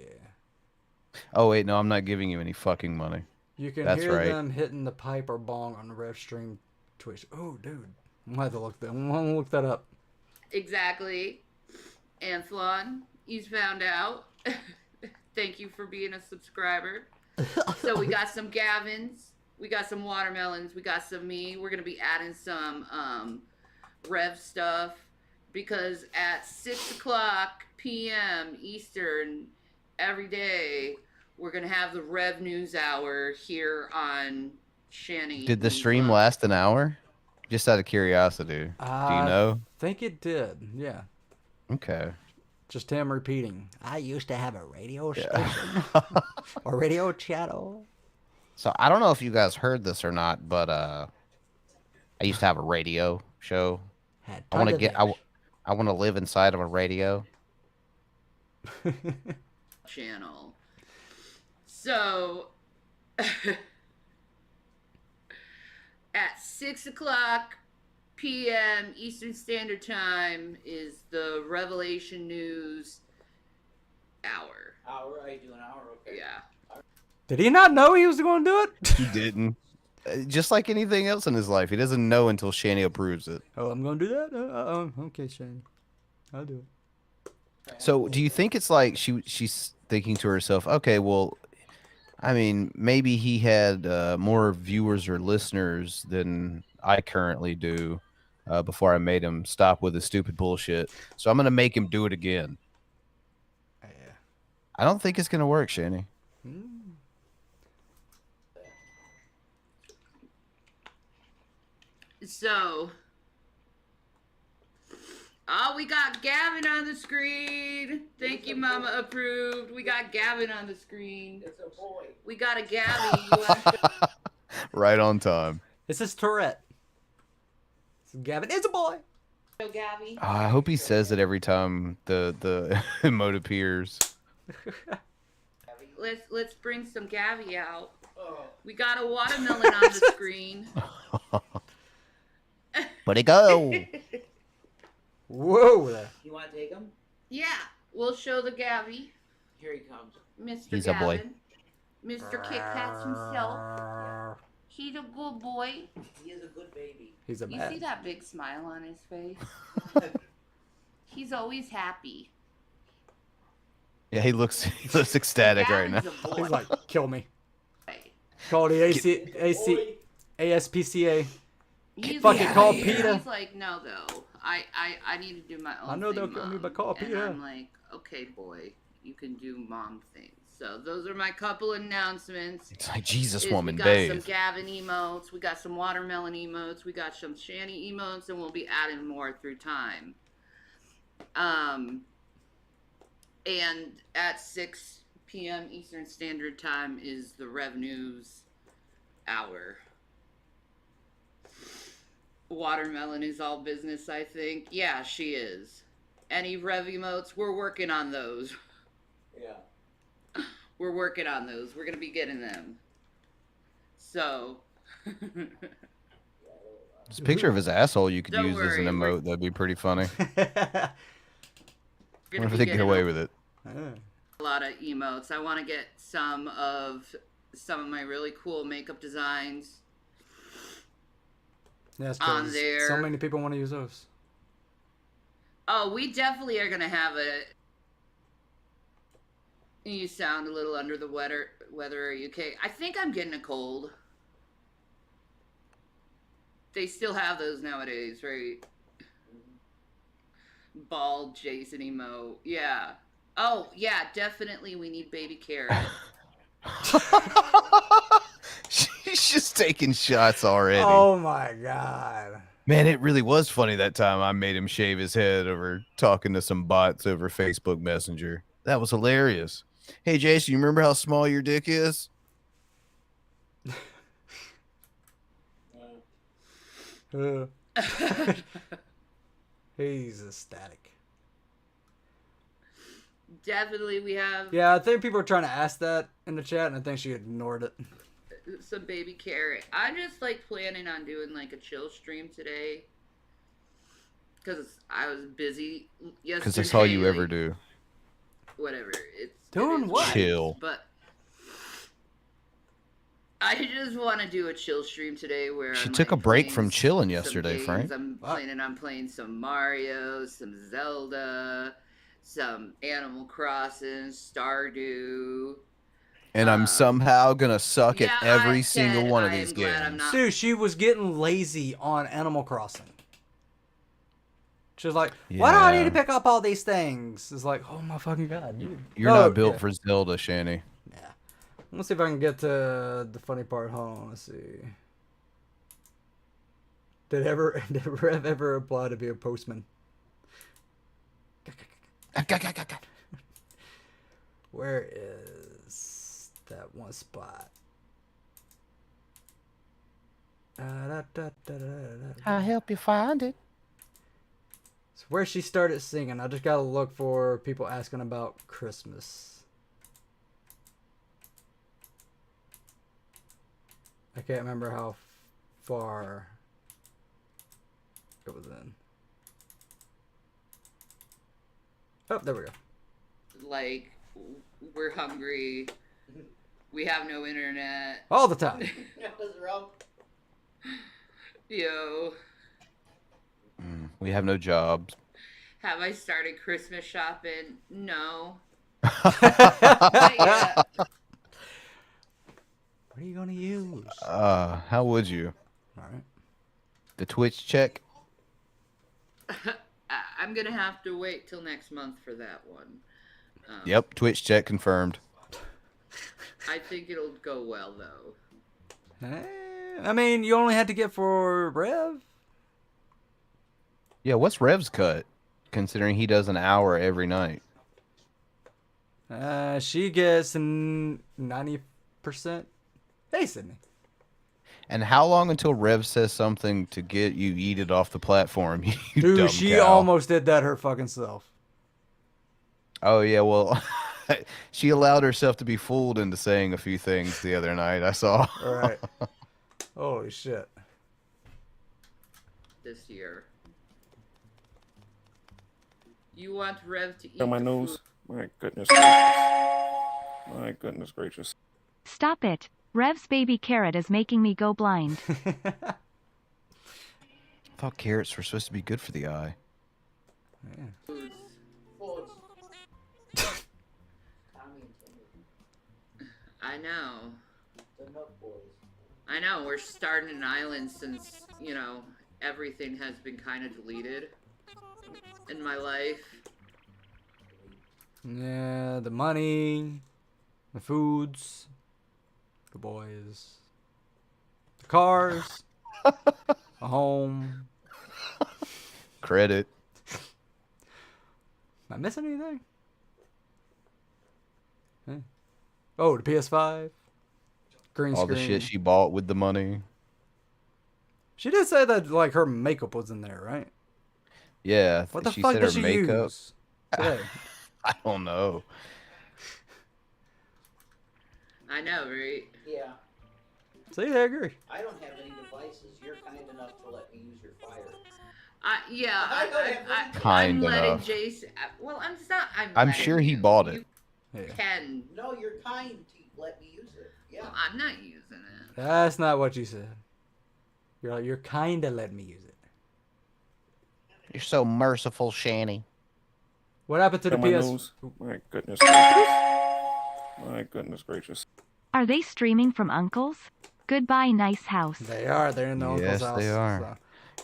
Oh wait, no, I'm not giving you any fucking money. You can That's hear right. them hitting the pipe or bong on the Rev Stream Twitch. Oh, dude. I'm gonna have to look that. I'm gonna look that up. Exactly. Anthon, he's found out. Thank you for being a subscriber. So we got some Gavins, we got some Watermelons, we got some me. We're gonna be adding some Rev stuff because at 6:00 p.m. Eastern every day we're gonna have the Rev News Hour here on Shanny. Did the stream last an hour? Just out of curiosity. Do you know? I think it did. Yeah. Okay. Just him repeating. I used to have a radio station. Or radio channel. So I don't know if you guys heard this or not, but I used to have a radio show. I want to get. I want to live inside of a radio. Channel. So at 6:00 p.m. Eastern Standard Time is the Revelation News hour. Hour? I do an hour? Okay. Yeah. Did he not know he was going to do it? He didn't. Just like anything else in his life, he doesn't know until Shani approves it. Oh, I'm going to do that? Okay, Shani. I'll do it. So, do you think it's like she's thinking to herself, okay, well, I mean, maybe he had more viewers or listeners than I currently do before I made him stop with his stupid bullshit. So I'm going to make him do it again. Yeah. I don't think it's going to work, Shani. So, we got Gavin on the screen. Thank you, Mama approved. We got Gavin on the screen. It's a boy. We got a Gabby. Right on time. It's his Tourette. Gavin is a boy. So, Gabby. I hope he says it every time the emote appears. Let's bring some Gabby out. We got a watermelon on the screen. But it go. Whoa. You want to take him? Yeah, we'll show the Gabby. Here he comes. Mr. He's Gavin. a boy. Mr. Kit Kats himself. He's a good boy. He is a good baby. He's a You man. see that big smile on his face? He's always happy. Yeah, he looks ecstatic right now. Gavin's a boy. He's like, kill me. Call the ASPCA. He's Fucking like, call PETA. He's like, no, though. I need to do my own I know thing, they'll kill me, Mom. but call And PETA. I'm like, okay, boy, you can do mom things. So those are my couple announcements. It's like, Jesus, Is woman, we got bathe. some Gavin emotes, we got some watermelon emotes, we got some Shani emotes, and we'll be adding more through time. And at 6 p.m. Eastern Standard Time is the Rev News hour. Watermelon is all business, I think. Yeah, she is. Any Rev emotes, we're working on those. Yeah. We're working on those. We're going to be getting them. So. There's a picture of his asshole you could Don't use as an worry, emote. That'd be pretty funny. We're What if they get away with it? a lot of emotes. I want to get some of my really cool makeup designs Yes, on 'cause there. so many people want to use those. Oh, we definitely are going to have it. You sound a little under the weather. Are you okay? I think I'm getting a cold. They still have those nowadays, right? Bald Jason emo. Yeah. Oh, yeah, definitely we need baby carrot. She's just taking shots already. Oh my god. Man, it really was funny that time I made him shave his head over talking to some bots over Facebook Messenger. That was hilarious. Hey, Jason, you remember how small your dick is? He's ecstatic. Definitely, we have Yeah, I think people were trying to ask that in the chat, and I think she ignored it. some baby carrot. I'm just like planning on doing like a chill stream today because I was busy yesterday. Because that's all you like, ever do. Whatever. It's Doing what? Chill. But I just want to do a chill stream today where She I'm, took like, a break playing from chilling some yesterday, games. Frank. I'm planning on playing some Mario, some Zelda, some Animal Crossing, Stardew. And I'm somehow going to suck yeah, at every I single said one of I these am glad I'm games. not- Dude, she was getting lazy on Animal Crossing. She was like, why do I need to pick up all these things? It's like, oh my fucking god. You're not built for Zelda, Shani. Yeah. Let's see if I can get to the funny part. Hold on, let's see. Did Rev ever apply to be a postman? Where is that one spot? I'll help you find it. It's where she started singing. I just gotta look for people asking about Christmas. I can't remember how far it was in. Oh, there we go. Like, we're hungry. We have no internet. All the time. What's wrong? Yo, We have no jobs. have I started Christmas shopping? No. What are you gonna use? How would you? All right. The Twitch check? I'm gonna have to wait till next month for that one. Yep, Twitch check confirmed. I think it'll go well though. I mean, you only had to get for Rev. Yeah, what's Rev's cut? Considering he does an hour every night. She gets 90%. Hey, Sydney. And how long until Rev says something to get you yeeted off the platform? You Dude, dumb she cow. almost did that her fucking self. Oh yeah, well, she allowed herself to be fooled into saying a few things the other night. I saw. All right. Holy shit. This year. You want Rev to eat On my the nose. food. My goodness gracious. My goodness gracious. Stop it. Rev's baby carrot is making me go blind. I thought carrots were supposed to be good for the eye. Yeah. I know. I know, we're starting an island since, you know, everything has been kind of deleted in my life. Yeah, the money, the foods, the boys, the cars, a home. Credit. Am I missing anything? Hey. Oh, the PS5. Green All screen. the shit she bought with the money. She did say that like her makeup was in there, right? Yeah. What the she fuck said did her she makeup. use today? I don't know. I know, right? Yeah. See, I agree. I don't have any devices. You're kind enough to let me use your fire. Yeah, I'm Kind letting enough. Jason. Well, I'm not. I'm letting sure he you. bought it. You can. No, you're kind to let me use it. Yeah. Well, I'm not using it. That's not what you said. You're like, you're kinda letting me use it. You're so merciful, Shani. What happened to the On my PS? nose. My goodness gracious. My goodness gracious. Are they streaming from Uncle's? Goodbye, nice house. They are. They're in the uncle's Yes, house. they are.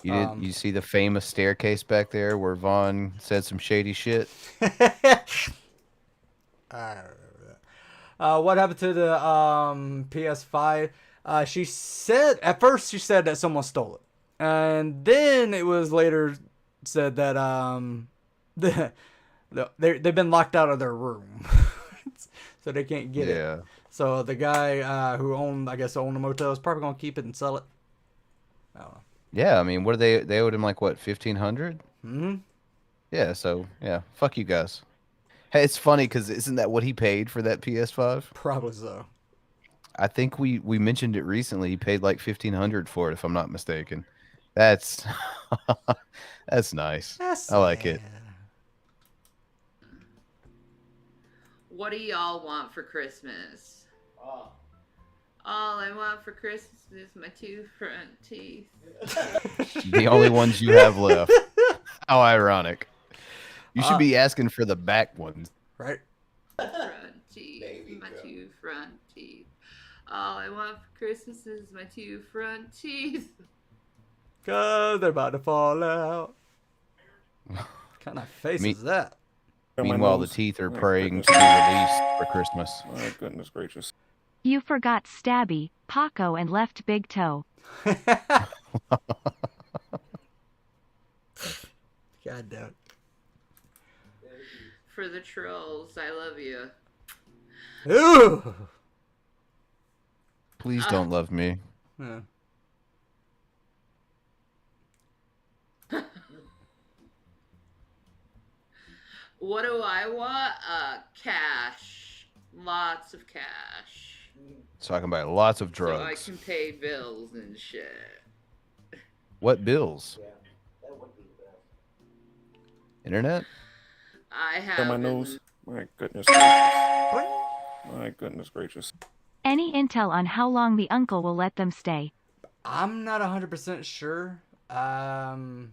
so. You see the famous staircase back there where Vaughn said some shady shit? What happened to the PS5? She said at first she said that someone stole it. And then it was later said that they've been locked out of their room, so they can't get it. So the guy who owned the motel is probably gonna keep it and sell it. I don't know. Yeah, I mean, what are they owed him like what, 1,500? Mm-hmm. Yeah, so yeah, fuck you guys. Hey, it's funny because isn't that what he paid for that PS5? Probably so. I think we mentioned it recently. He paid like 1,500 for it, if I'm not mistaken. That's that's nice. I like it. What do y'all want for Christmas? All I want for Christmas is my 2 front teeth. The only ones you have left. How ironic. You should be asking for the back ones. Right? Front teeth. My 2 front teeth. All I want for Christmas is my 2 front teeth. Cause they're about to fall out. What kind of face is that? Meanwhile, the teeth are praying to be released for Christmas. My goodness gracious. You forgot Stabby, Paco, and left Big Toe. God damn it. For the trolls, I love you. Ooh. Please don't love me. Yeah. What do I want? Cash. Lots of cash. Talking about lots of So I drugs. can pay bills and shit. What bills? Internet? I On have my been nose. My goodness gracious. My goodness gracious. Any intel on how long the uncle will let them stay? I'm not 100% sure. I don't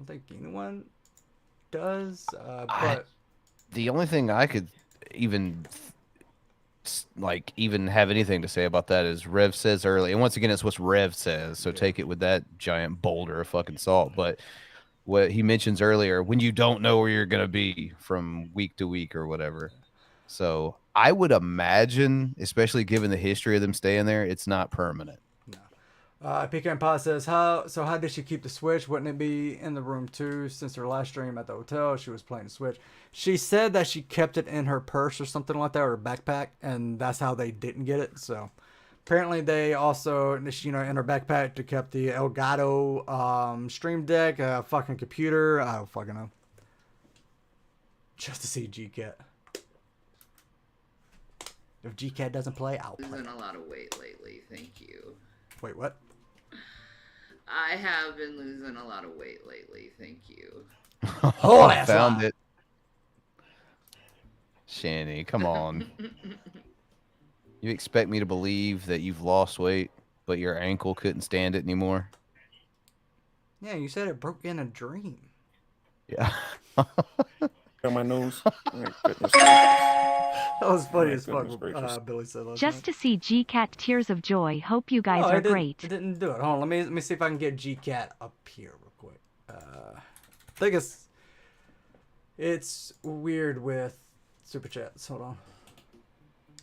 think anyone does. But The only thing I could even have anything to say about that is Rev says early, and once again, it's what Rev says, so take it with that giant boulder of fucking salt. But what he mentions earlier, when you don't know where you're gonna be from week to week or whatever. So I would imagine, especially given the history of them staying there, it's not permanent. PK Pa says, how did she keep the Switch? Wouldn't it be in the room too? Since her last stream at the hotel, she was playing the Switch. She said that she kept it in her purse or something like that, or her backpack, and that's how they didn't get it. So apparently they also, in her backpack, they kept the Elgato Stream Deck, fucking computer. I don't fucking know. Just to see G-Cat. If G-Cat doesn't play, I'll play. losing a lot of weight lately. Thank you. Wait, what? I have been losing a lot of weight lately. Thank you. Oh, I found it. Shanny, come on. You expect me to believe that you've lost weight, but your ankle couldn't stand it anymore? Yeah, you said it broke in a dream. Yeah. On my nose. My goodness gracious. That was funny My as fuck. goodness Billy said last Just to see G-Cat tears of joy. Hope you guys No, are it didn't- great. It didn't do it. Hold on, let me see if I can get G-Cat up here real quick. I think it's weird with super chats. Hold on.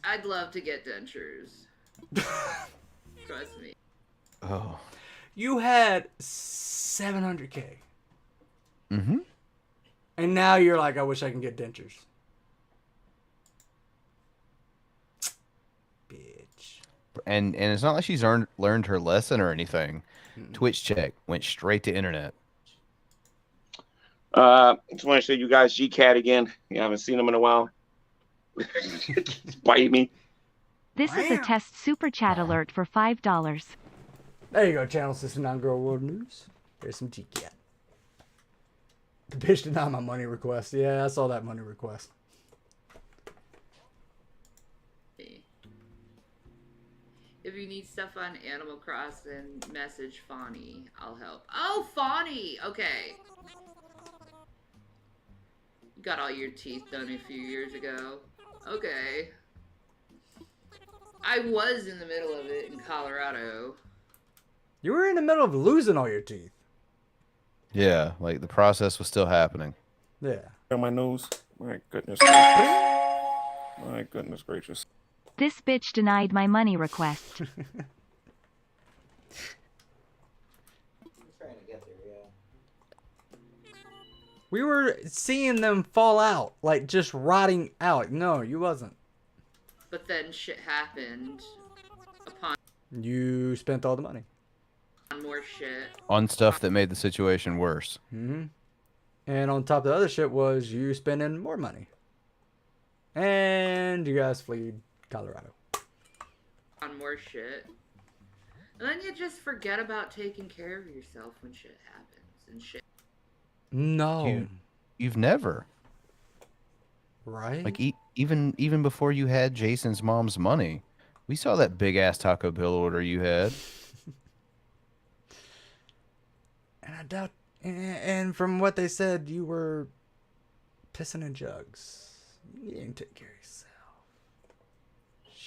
I'd love to get dentures. Trust me. Oh. You had 700K, Mm-hmm. and now you're like, I wish I can get dentures. Bitch. And it's not like she's learned her lesson or anything. Twitch check went straight to internet. Just want to show you guys G-Cat again. You haven't seen him in a while. Bite me. This is a test super chat alert for $5. There you go, Channel 69 Girl World News. Here's some G-Cat. The bitch denied my money request. Yeah, I saw that money request. If you need stuff on Animal Crossing, message Fawny. I'll help. Oh, Fawny! Okay. You got all your teeth done a few years ago. Okay. I was in the middle of it in Colorado. You were in the middle of losing all your teeth. Yeah, like the process was still happening. Yeah. On my nose. My goodness gracious. My goodness gracious. This bitch denied my money request. We were seeing them fall out, like just rotting out. No, you wasn't. But then shit happened upon You spent all the money. more shit. On stuff that made the situation worse. Mm-hmm. And on top of the other shit was you spending more money. And you guys flee Colorado. On more shit. And then you just forget about taking care of yourself when shit happens and shit. No. You've never. Right? Like even before you had Jason's mom's money, we saw that big ass Taco Bell order you had. And I doubt. And from what they said, you were pissing in jugs. You didn't take care of yourself.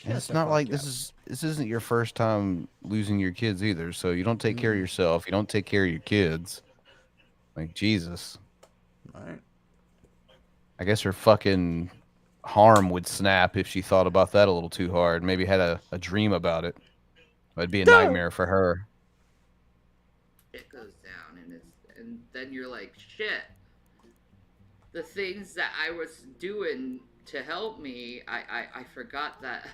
And it's not like this isn't your first time losing your kids either. So you don't take care of yourself. You don't take care of your kids. Like Jesus. Right. I guess her fucking harm would snap if she thought about that a little too hard. Maybe had a dream about it. It'd be a nightmare for her. Shit goes down and then you're like, shit. The things that I was doing to help me, I forgot that.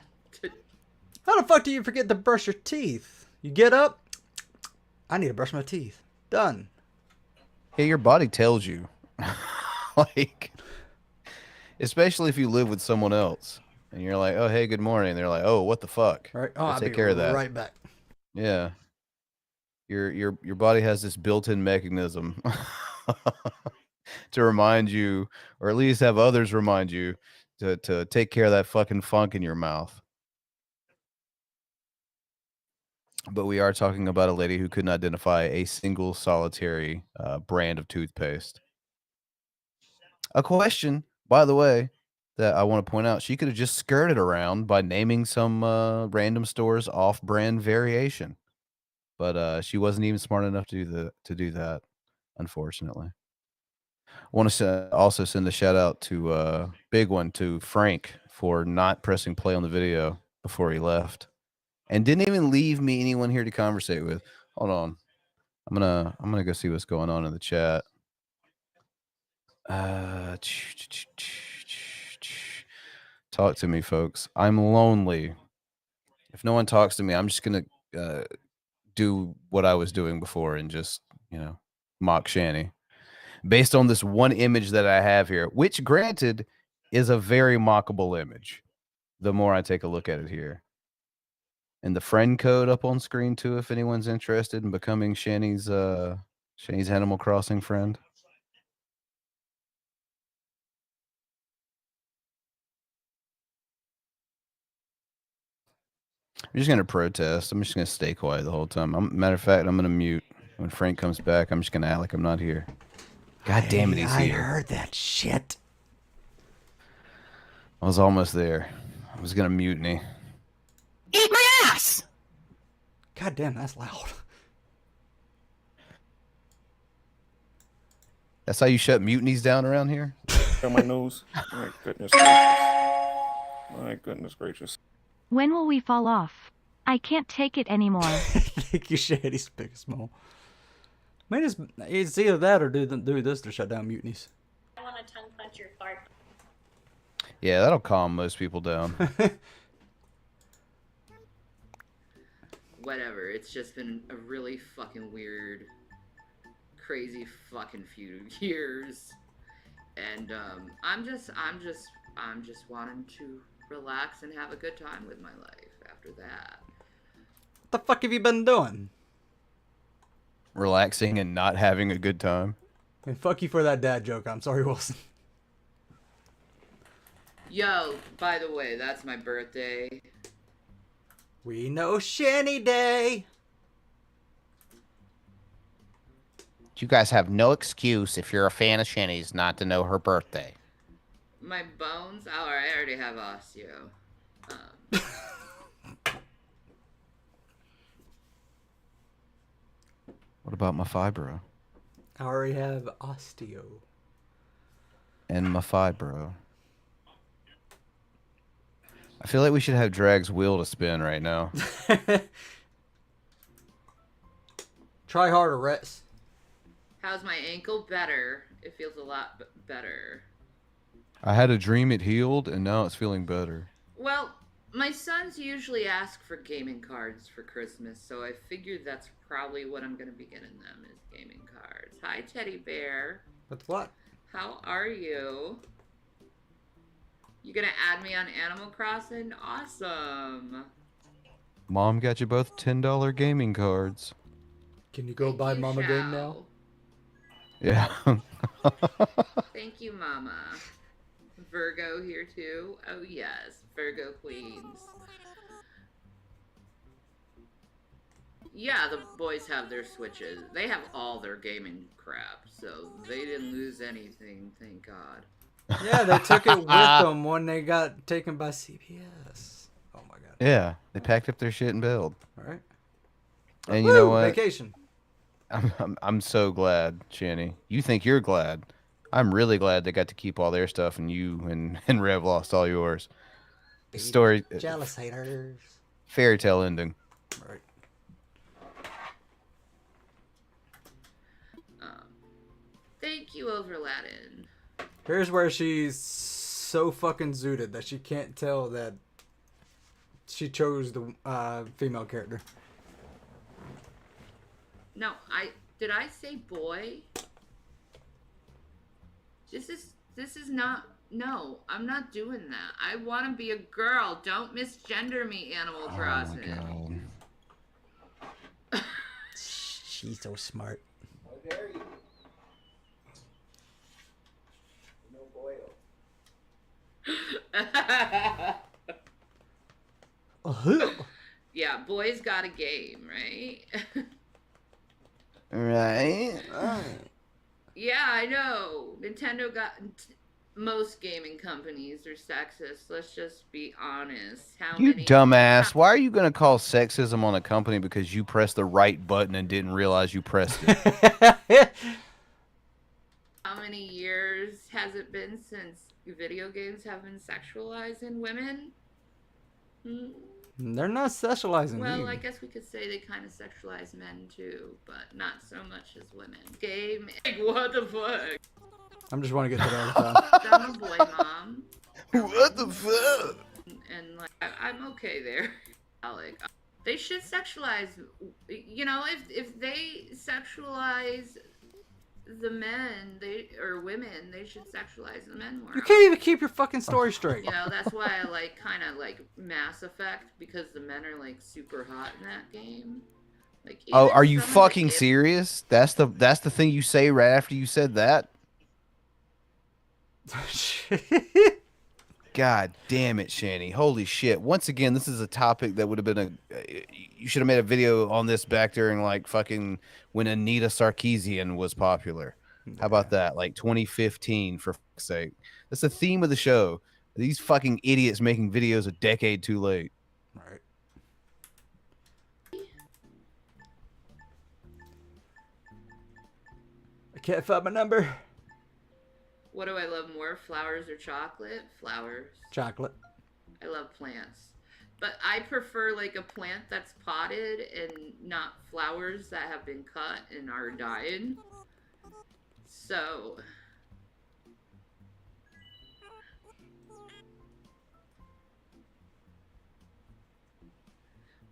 How the fuck do you forget to brush your teeth? You get up, I need to brush my teeth. Done. Yeah, your body tells you. Like, especially if you live with someone else and you're like, oh, hey, good morning. And they're like, oh, what the fuck? All right. Oh, I'll I'll take be care of that. right back. Yeah. Your body has this built-in mechanism to remind you, or at least have others remind you to take care of that fucking funk in your mouth. But we are talking about a lady who couldn't identify a single solitary brand of toothpaste. A question, by the way, that I want to point out, she could have just skirted around by naming some random stores off-brand variation. But she wasn't even smart enough to do that, unfortunately. I want to also send a shout out to big one to Frank for not pressing play on the video before he left, and didn't even leave me anyone here to conversate with. Hold on, I'm gonna go see what's going on in the chat. Talk to me, folks. I'm lonely. If no one talks to me, I'm just gonna do what I was doing before and just, mock Shanny. Based on this one image that I have here, which granted is a very mockable image. The more I take a look at it here. And the friend code up on screen too, if anyone's interested in becoming Shanny's Animal Crossing friend. I'm just gonna protest. I'm just gonna stay quiet the whole time. Matter of fact, I'm gonna mute. When Frank comes back, I'm just gonna act like I'm not here. God damn it, he's I here. heard that shit. I was almost there. I was gonna mutiny. Eat my ass! God damn, that's loud. That's how you shut mutinies down around here? On my nose. My goodness gracious. My goodness gracious. When will we fall off? I can't take it anymore. Thank you, Shandy's big small. Man, it's either that or do this to shut down mutinies. I want to tongue punch your fart. Yeah, that'll calm most people down. Whatever. It's just been a really fucking weird, crazy fucking few years, and I'm just wanting to relax and have a good time with my life after that. What the fuck have you been doing? Relaxing and not having a good time. And fuck you for that dad joke. I'm sorry, Wilson. Yo, by the way, that's my birthday. We know Shanny Day. You guys have no excuse if you're a fan of Shanny's not to know her birthday. My bones? Oh, I already have osteo. What about my fibro? I already have osteo. And my fibro. I feel like we should have Drag's wheel to spin right now. Try harder, Rex. How's my ankle? Better. It feels a lot better. I had a dream it healed, and now it's feeling better. Well, my sons usually ask for gaming cards for Christmas, so I figured that's probably what I'm going to be getting them is gaming cards. Hi, Teddy Bear. What's what? How are you? You gonna add me on Animal Crossing? Awesome. Mom got you both $10 gaming cards. Can you go buy Mama game now? Yeah. Thank you, Mama. Virgo here too. Oh yes, Virgo Queens. Yeah, the boys have their Switches. They have all their gaming crap, so they didn't lose anything, thank God. Yeah, they took it with them when they got taken by CPS. Oh my god. Yeah, they packed up their shit and bailed. All right. And you know what? Vacation. I'm so glad, Shanny. You think you're glad. I'm really glad they got to keep all their stuff, and you and Rev lost all yours. Story. Jealous haters. Fairy tale ending. Right. Thank you, Overladen. Here's where she's so fucking zooted that she can't tell that she chose the female character. No, did I say boy? This is not. No, I'm not doing that. I want to be a girl. Don't misgender me, Animal Crossing. She's so smart. How dare you? No boil. Yeah, boys got a game, right? Right. Yeah, I know. Nintendo got most gaming companies are sexist. Let's just be honest. You dumbass. Why are you going to call sexism on a company because you pressed the right button and didn't realize you pressed it? How many years has it been since video games have been sexualizing women? They're not sexualizing Well, me. I guess we could say they kind of sexualize men too, but not so much as women. Game, like, what the fuck? I'm just want to get to that all the time. I'm a boy mom. What the fuck? And like, I'm okay there. Like, they should sexualize. You know, if they sexualize the men, or women, they should sexualize the men more. You can't even keep your fucking story straight. You know, that's why I like kind of like Mass Effect, because the men are like super hot in that game. Like, Oh, even are you some of the fucking serious? That's the thing you say right after you said that? God damn it, Shanny. Holy shit. Once again, this is a topic that would have been you should have made a video on this back during like fucking when Anita Sarkeesian was popular. How about that? Like 2015, for fuck's sake. That's the theme of the show. These fucking idiots making videos a decade too late. Right. I can't find my number. What do I love more, flowers or chocolate? Flowers. Chocolate. I love plants. But I prefer like a plant that's potted and not flowers that have been cut and are dying. So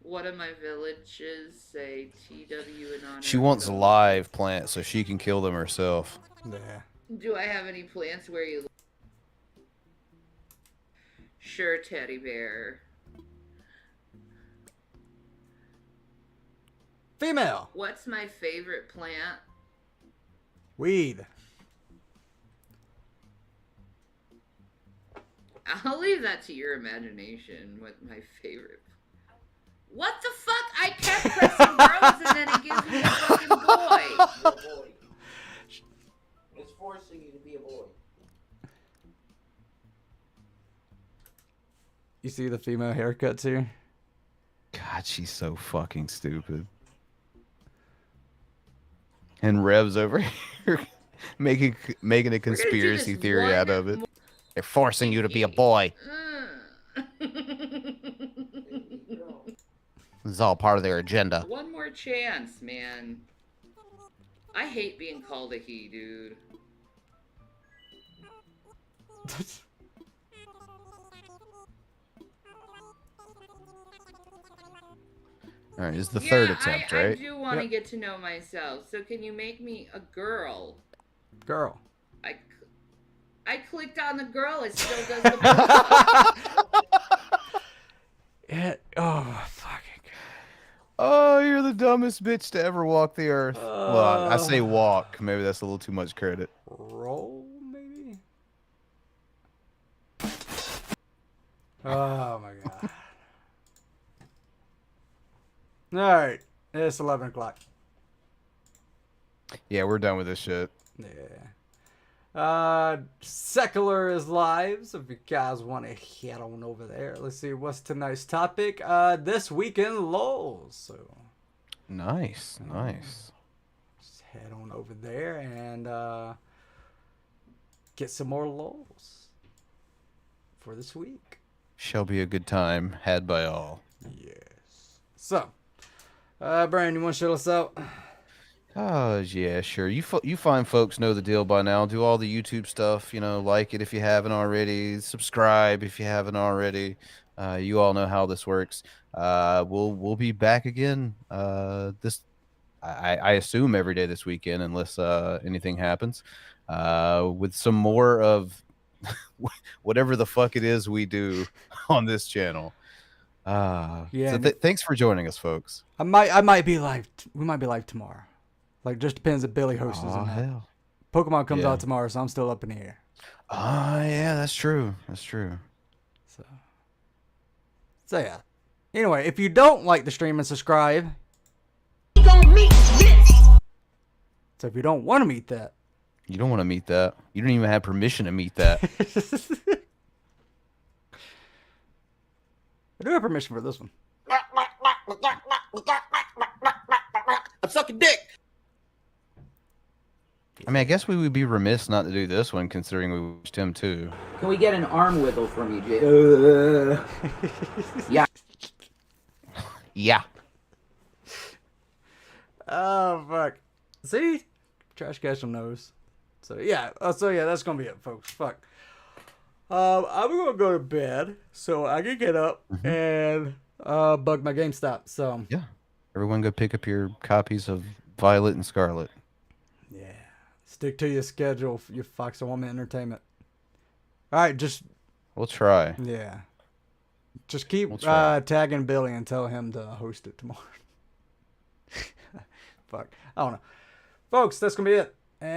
one of my villages say TW in honor She of wants Ghost. live plants so she can kill them herself. Yeah. Do I have any plants where you live? Sure, Teddy Bear. Female. What's my favorite plant? Weed. I'll leave that to your imagination. What my favorite. What the fuck? I kept pressing girls and then it gives me a fucking boy. It's forcing you to be a boy. You see the female haircuts here? God, she's so fucking stupid. And Rev's over here making a conspiracy theory out of it. They're forcing you to be a boy. This is all part of their agenda. One more chance, man. I hate being called a he, dude. All right, it's the third attempt, I right? do want to get to know myself. So can you make me a girl? Girl. I clicked on the girl. It still does the Oh, fucking. Oh, you're the dumbest bitch to ever walk the earth. Well, I say walk. Maybe that's a little too much credit. Roll, maybe? Oh, my God. All right. It's 11 o'clock. Yeah, we're done with this shit. Yeah. Secular is live, so if you guys want to head on over there. Let's see, what's tonight's topic? This weekend lulls. So Nice. just head on over there and get some more lulls for this week. Shall be a good time had by all. Yes. So, Brian, you want to show us out? Oh, yeah, sure. You fine folks know the deal by now. Do all the YouTube stuff, like it if you haven't already. Subscribe if you haven't already. You all know how this works. We'll be back again. I assume every day this weekend, unless anything happens. With some more of whatever the fuck it is we do on this channel. Yeah. So thanks for joining us, folks. I might be live. We might be live tomorrow. Like, just depends if Billy hosts us or not. Hell. Pokemon comes out tomorrow, so I'm still up in the air. Yeah, that's true. So yeah. Anyway, if you don't like the stream and subscribe, So if you don't want to meet that, you don't want to meet that. You don't even have permission to meet that. I do have permission for this one. I'm sucking dick. I mean, I guess we would be remiss not to do this one, considering we watched him too. Can we get an arm wiggle from you, Jay? Yeah. Yeah. Oh fuck! See, Trash Ketchum knows. So yeah, that's gonna be it, folks. Fuck. I'm gonna go to bed so I can get up and bug my GameStop. So yeah, everyone go pick up your copies of Violet and Scarlet. Yeah, stick to your schedule, you Fox and Woman Entertainment. All right, we'll try. Yeah, just keep tagging Billy and tell him to host it tomorrow. Fuck, I don't know, folks. That's gonna be it. And